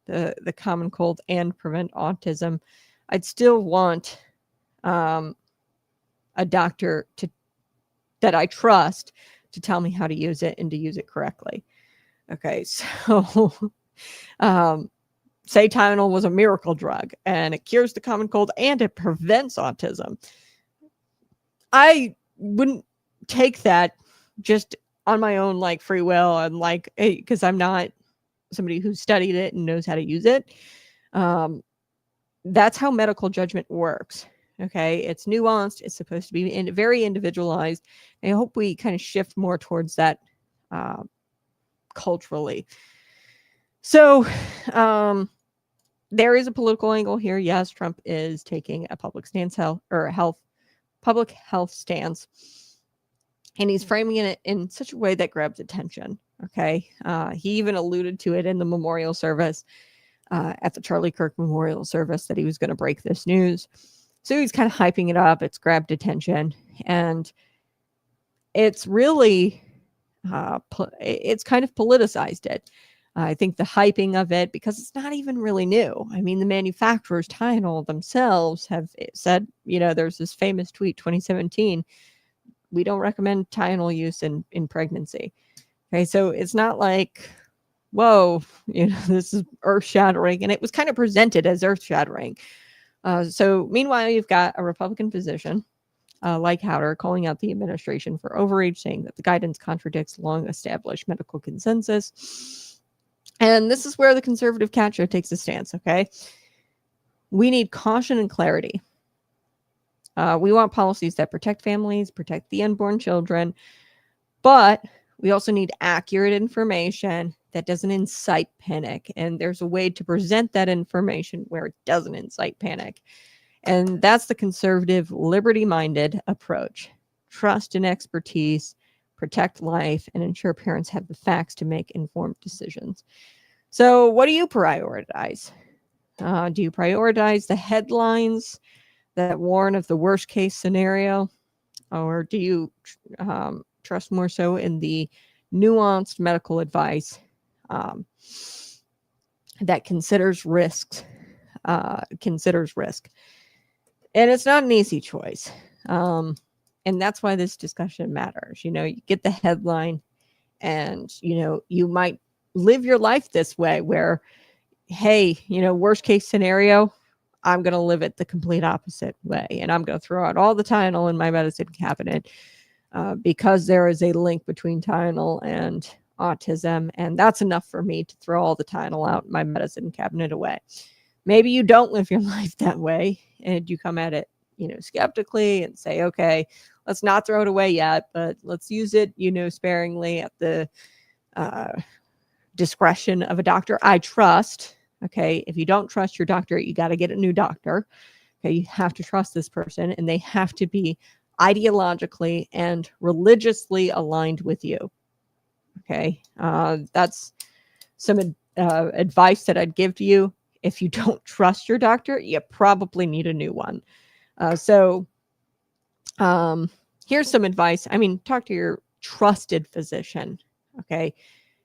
the common cold and prevent autism, I'd still want a doctor that I trust to tell me how to use it and to use it correctly. Okay, so say Tylenol was a miracle drug and it cures the common cold and it prevents autism. I wouldn't take that just on my own free will and because I'm not somebody who studied it and knows how to use it. That's how medical judgment works. Okay, it's nuanced. It's supposed to be very individualized. And I hope we kind of shift more towards that culturally. So there is a political angle here. Yes, Trump is taking a public health stance. And he's framing it in such a way that grabs attention. Okay. He even alluded to it in the memorial service, at the Charlie Kirk memorial service, that he was going to break this news. So he's kind of hyping it up. It's grabbed attention. And it's really, it's kind of politicized it. I think the hyping of it, because it's not even really new. I mean, the manufacturers, Tylenol themselves, have said, there's this famous tweet, 2017, we don't recommend Tylenol use in pregnancy. Okay, so it's not like, whoa, this is earth-shattering, and it was kind of presented as earth-shattering. So meanwhile, you've got a Republican physician like Howder calling out the administration for overreach, saying that the guidance contradicts long-established medical consensus. And this is where the conservative cat show takes a stance, okay? We need caution and clarity. We want policies that protect families, protect the unborn children, but we also need accurate information that doesn't incite panic. And there's a way to present that information where it doesn't incite panic. And that's the conservative, liberty-minded approach. Trust in expertise, protect life, and ensure parents have the facts to make informed decisions. So what do you prioritize? Do you prioritize the headlines that warn of the worst case scenario? Or do you trust more so in the nuanced medical advice that considers risk? And it's not an easy choice. And that's why this discussion matters. You get the headline and, you might live your life this way where, hey, worst case scenario, I'm going to live it the complete opposite way. And I'm going to throw out all the Tylenol in my medicine cabinet because there is a link between Tylenol and autism. And that's enough for me to throw all the Tylenol out in my medicine cabinet away. Maybe you don't live your life that way and you come at it, skeptically and say, okay, let's not throw it away yet, but let's use it, sparingly at the discretion of a doctor I trust. Okay. If you don't trust your doctor, you got to get a new doctor. Okay. You have to trust this person and they have to be ideologically and religiously aligned with you. Okay. That's some advice that I'd give to you. If you don't trust your doctor, you probably need a new one. So here's some advice. Talk to your trusted physician. Okay.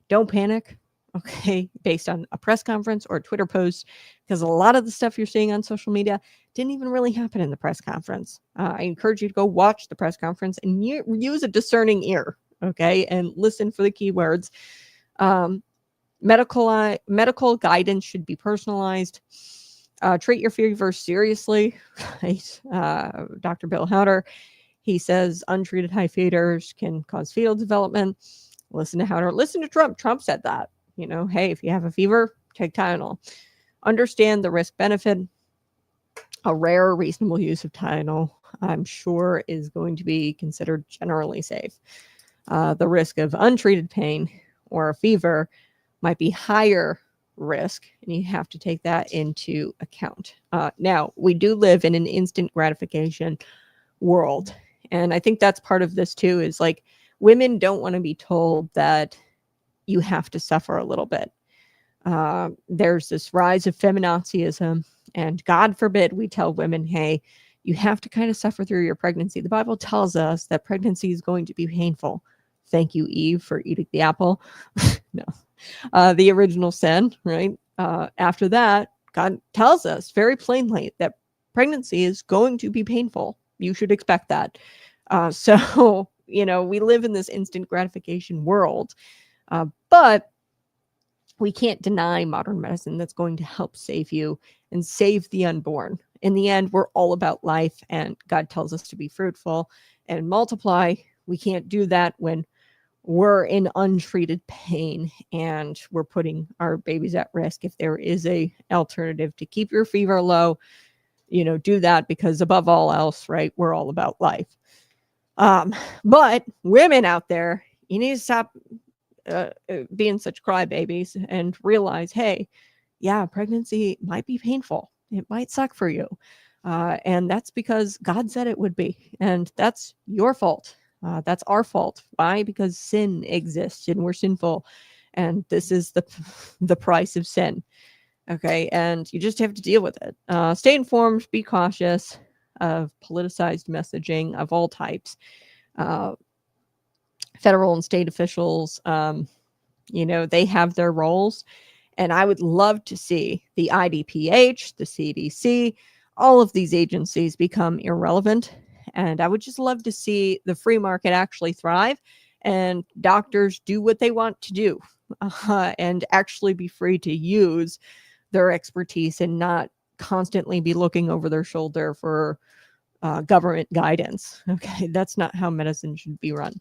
Don't panic. Okay. Based on a press conference or a Twitter post, because a lot of the stuff you're seeing on social media didn't even really happen in the press conference. I encourage you to go watch the press conference and use a discerning ear. Okay. And listen for the keywords. Medical guidance should be personalized. Treat your fever seriously. Right? Dr. Bill Howder, he says untreated high fevers can cause fetal development. Listen to Howder. Listen to Trump. Trump said that. Hey, if you have a fever, take Tylenol. Understand the risk benefit. A rare, reasonable use of Tylenol, I'm sure, is going to be considered generally safe. The risk of untreated pain or a fever might be higher risk, and you have to take that into account. Now, we do live in an instant gratification world, and I think that's part of this too, is like women don't want to be told that you have to suffer a little bit. There's this rise of feminazism, and God forbid we tell women, hey, you have to kind of suffer through your pregnancy. The Bible tells us that pregnancy is going to be painful. Thank you, Eve, for eating the apple. No. The original sin, right? After that, God tells us very plainly that pregnancy is going to be painful. You should expect that. So, we live in this instant gratification world, but we can't deny modern medicine that's going to help save you and save the unborn. In the end, we're all about life, and God tells us to be fruitful and multiply. We can't do that when we're in untreated pain and we're putting our babies at risk. If there is a alternative to keep your fever low, do that, because above all else, right, we're all about life. But women out there, you need to stop being such crybabies and realize, hey, yeah, pregnancy might be painful. It might suck for you. And that's because God said it would be, and that's your fault. That's our fault. Why? Because sin exists and we're sinful. And this is the price of sin. Okay. And you just have to deal with it. Stay informed, be cautious of politicized messaging of all types. Federal and state officials, they have their roles. And I would love to see the IDPH, the CDC, all of these agencies become irrelevant. And I would just love to see the free market actually thrive and doctors do what they want to do and actually be free to use their expertise and not constantly be looking over their shoulder for government guidance. Okay, that's not how medicine should be run.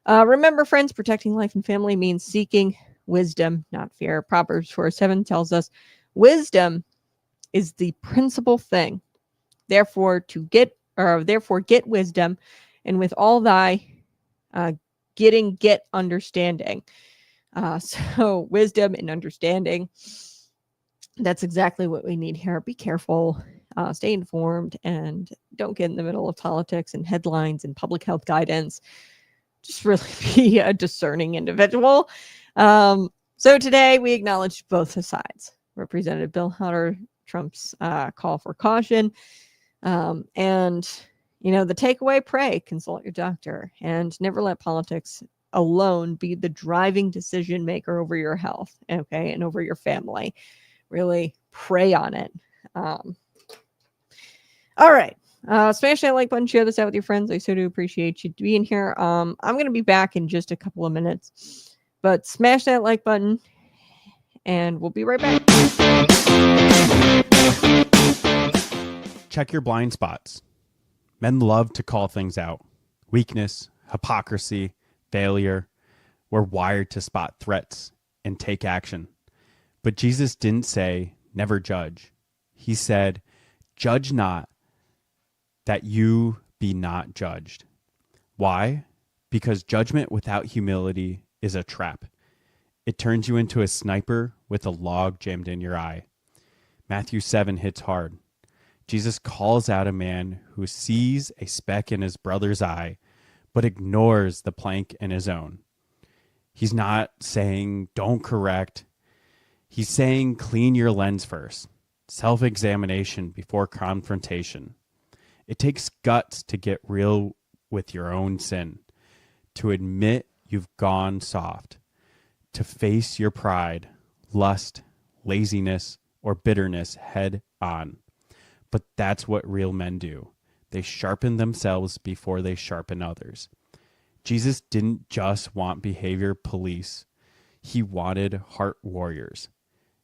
Remember, friends, protecting life and family means seeking wisdom, not fear. Proverbs 4:7 tells us wisdom is the principal thing. Therefore get wisdom, and with all thy get understanding. So wisdom and understanding, that's exactly what we need here. Be careful, stay informed, and don't get in the middle of politics and headlines and public health guidance. Just really be a discerning individual. So today we acknowledge both sides. Representative Bill Hutter, Trump's call for caution. And, the takeaway, pray, consult your doctor, and never let politics alone be the driving decision maker over your health, okay, and over your family. Really pray on it. All right. Smash that like button, share this out with your friends. I so do appreciate you being here. I'm going to be back in just a couple of minutes, but smash that like button and we'll be right back. Check your blind spots. Men love to call things out. Weakness, hypocrisy, failure. We're wired to spot threats and take action. But Jesus didn't say, never judge. He said, judge not, that you be not judged. Why? Because judgment without humility is a trap. It turns you into a sniper with a log jammed in your eye. Matthew 7 hits hard. Jesus calls out a man who sees a speck in his brother's eye, but ignores the plank in his own. He's not saying, don't correct. He's saying, clean your lens first. Self-examination before confrontation. It takes guts to get real with your own sin, to admit you've gone soft, to face your pride, lust, laziness, or bitterness head on. But that's what real men do. They sharpen themselves before they sharpen others. Jesus didn't just want behavior police. He wanted heart warriors.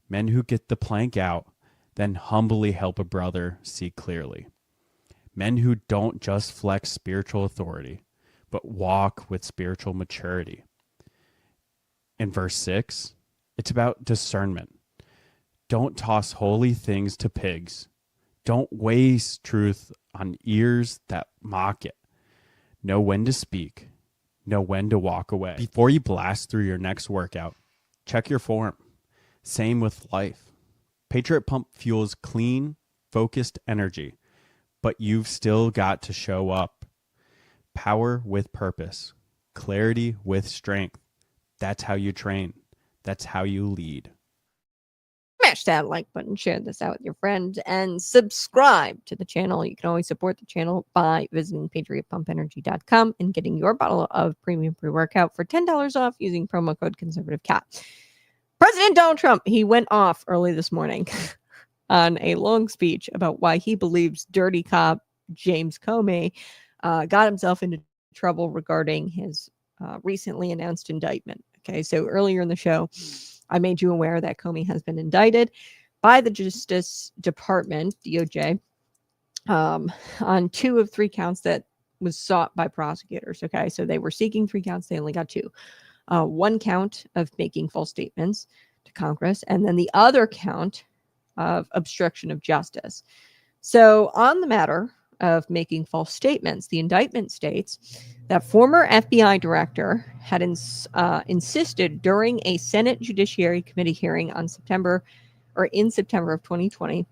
Men who get the plank out, then humbly help a brother see clearly. Men who don't just flex spiritual authority, but walk with spiritual maturity. In verse 6, it's about discernment. Don't toss holy things to pigs. Don't waste truth on ears that mock it. Know when to speak. Know when to walk away. Before you blast through your next workout, check your form. Same with life. Patriot Pump fuels clean, focused energy, but you've still got to show up. Power with purpose. Clarity with strength. That's how you train. That's how you lead. Smash that like button, share this out with your friends, and subscribe to the channel. You can always support the channel by visiting patriotpumpenergy.com and getting your bottle of premium pre-workout for $10 off using promo code ConservativeCat. President Donald Trump, he went off early this morning on a long speech about why he believes dirty cop James Comey got himself into trouble regarding his recently announced indictment. Okay, so earlier in the show, I made you aware that Comey has been indicted by the Justice Department, DOJ, on 2 of 3 counts that was sought by prosecutors. Okay, so they were seeking 3 counts. They only got 2. 1 count of making false statements to Congress, and then the other count of obstruction of justice. So on the matter of making false statements, the indictment states that former FBI director had insisted during a Senate Judiciary Committee hearing in September of 2020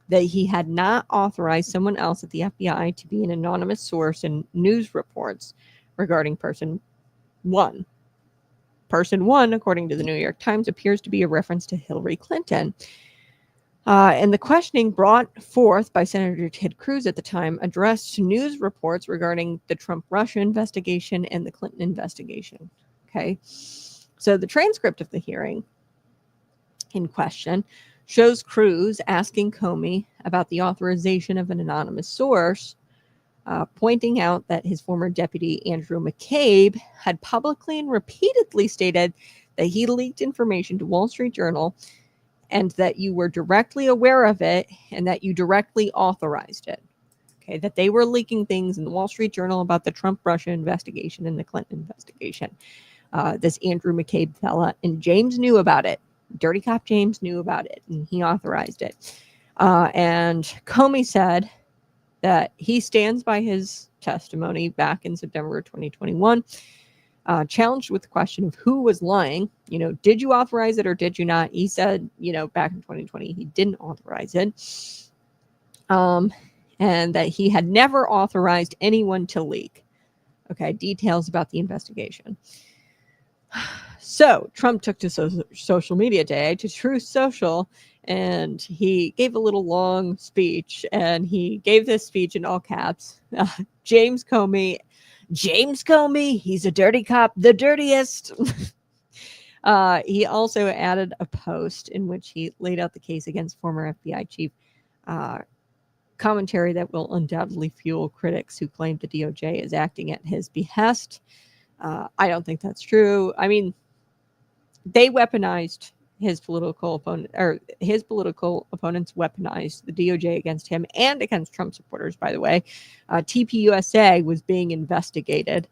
that he had not authorized someone else at the FBI to be an anonymous source in news reports regarding person one. Person one, according to the New York Times, appears to be a reference to Hillary Clinton. And the questioning brought forth by Senator Ted Cruz at the time addressed news reports regarding the Trump-Russia investigation and the Clinton investigation. Okay, so the transcript of the hearing in question shows Cruz asking Comey about the authorization of an anonymous source, pointing out that his former deputy, Andrew McCabe, had publicly and repeatedly stated that he leaked information to Wall Street Journal and that you were directly aware of it and that you directly authorized it. Okay, that they were leaking things in the Wall Street Journal about the Trump-Russia investigation and the Clinton investigation. This Andrew McCabe fella, and James knew about it. Dirty Cop James knew about it, and he authorized it. And Comey said that he stands by his testimony back in September 2021, challenged with the question of who was lying. You know, did you authorize it or did you not? He said, you know, back in 2020, he didn't authorize it. And that he had never authorized anyone to leak. Okay, details about the investigation. So Trump took to social media today, to Truth Social, and he gave a little long speech, and he gave this speech in all caps. James Comey, he's a dirty cop, the dirtiest. He also added a post in which he laid out the case against former FBI chief, commentary that will undoubtedly fuel critics who claim the DOJ is acting at his behest. I don't think that's true. I mean, they weaponized his political opponent, or his political opponents weaponized the DOJ against him and against Trump supporters, by the way. TPUSA was being investigated.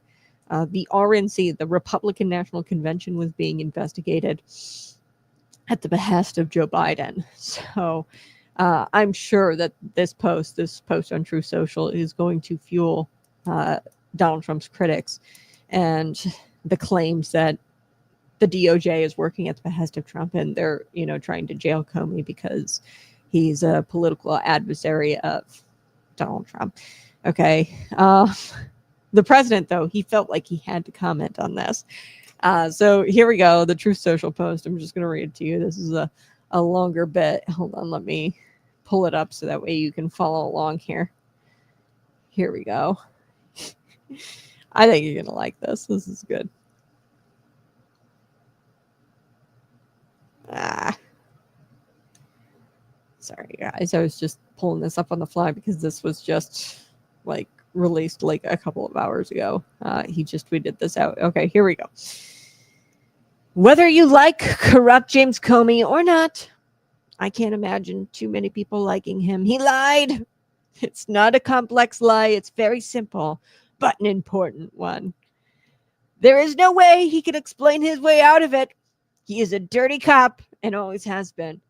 The RNC, the Republican National Convention, was being investigated at the behest of Joe Biden. So I'm sure that this post on Truth Social is going to fuel Donald Trump's critics and the claims that the DOJ is working at the behest of Trump, and they're, you know, trying to jail Comey because he's a political adversary of Donald Trump. Okay. The president, though, he felt like he had to comment on this. So here we go. The Truth Social post. I'm just going to read it to you. This is a longer bit. Hold on. Let me pull it up so that way you can follow along here. Here we go. I think you're going to like this. This is good. Sorry, guys. I was just pulling this up on the fly because this was just like released like a couple of hours ago. He just tweeted this out. Okay, here we go. Whether you like corrupt James Comey or not, I can't imagine too many people liking him. He lied. It's not a complex lie. It's very simple, but an important one. There is no way he can explain his way out of it. He is a dirty cop and always has been.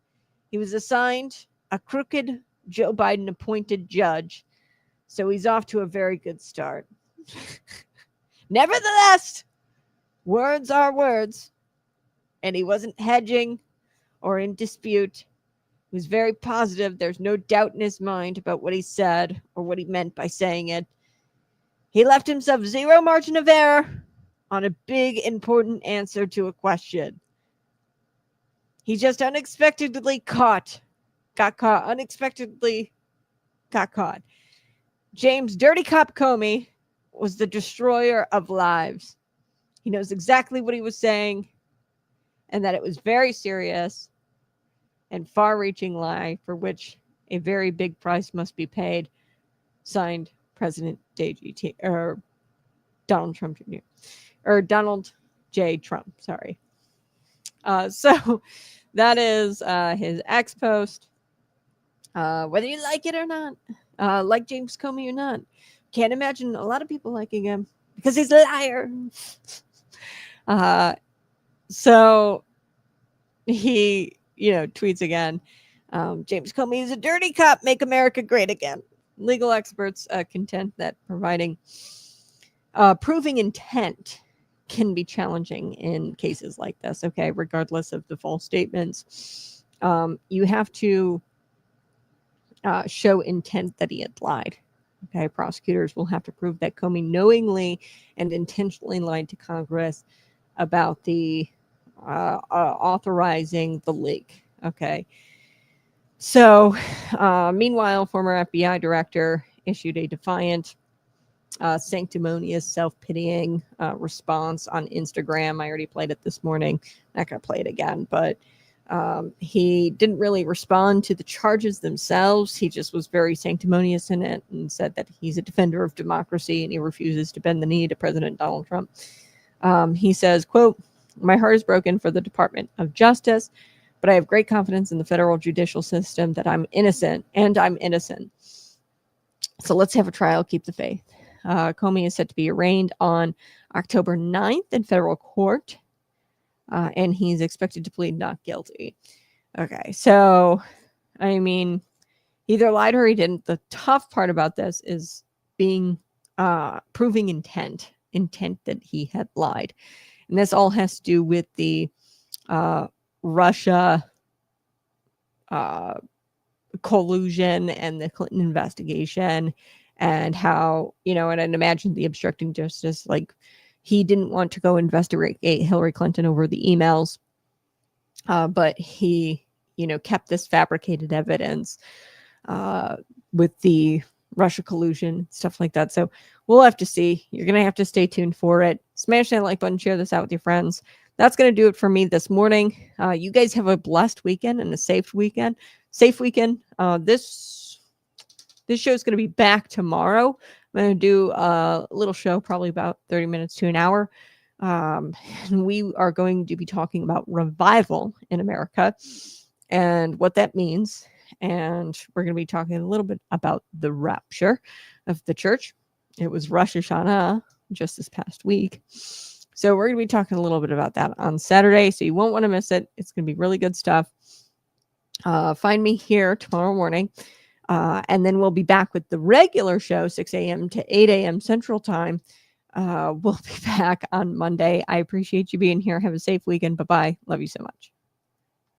He was assigned a crooked Joe Biden appointed judge, so he's off to a very good start. Nevertheless, words are words, and he wasn't hedging or in dispute. He was very positive. There's no doubt in his mind about what he said or what he meant by saying it. He left himself zero margin of error on a big, important answer to a question. He just unexpectedly got caught. James Dirty Cop Comey was the destroyer of lives. He knows exactly what he was saying, and that it was very serious and far-reaching lie for which a very big price must be paid. Signed, President DJT, or Donald Trump Jr. or Donald J. Trump. Sorry. So that is his X post. Whether you like it or not, like James Comey or not, can't imagine a lot of people liking him because he's a liar. So he, tweets again. James Comey is a dirty cop. Make America great again. Legal experts contend that proving intent can be challenging in cases like this. Okay, regardless of the false statements, you have to show intent that he had lied. Okay, prosecutors will have to prove that Comey knowingly and intentionally lied to Congress about the authorizing the leak. Okay. So, meanwhile, former FBI director issued a defiant, sanctimonious, self-pitying response on Instagram. I already played it this morning. Not going to play it again, but he didn't really respond to the charges themselves. He just was very sanctimonious in it and said that he's a defender of democracy and he refuses to bend the knee to President Donald Trump. He says, quote, "My heart is broken for the Department of Justice, but I have great confidence in the federal judicial system that I'm innocent, and I'm innocent. So let's have a trial, keep the faith." Comey is set to be arraigned on October 9th in federal court, and he's expected to plead not guilty. Okay, so, I mean, either lied or he didn't. The tough part about this is proving intent that he had lied. And this all has to do with the Russia collusion and the Clinton investigation, and how, and I'd imagine the obstructing justice, like he didn't want to go investigate Hillary Clinton over the emails, but he, kept this fabricated evidence with the Russia collusion, stuff like that. So we'll have to see. You're going to have to stay tuned for it. Smash that like button, share this out with your friends. That's going to do it for me this morning. You guys have a blessed weekend and a safe weekend. This show is going to be back tomorrow. I'm going to do a little show, probably about 30 minutes to an hour. And we are going to be talking about revival in America and what that means. And we're going to be talking a little bit about the rapture of the church. It was Rosh Hashanah just this past week. So we're going to be talking a little bit about that on Saturday. So you won't want to miss it. It's going to be really good stuff. Find me here tomorrow morning. And then we'll be back with the regular show, 6 a.m. to 8 a.m. Central Time. We'll be back on Monday. I appreciate you being here. Have a safe weekend. Bye-bye. Love you so much.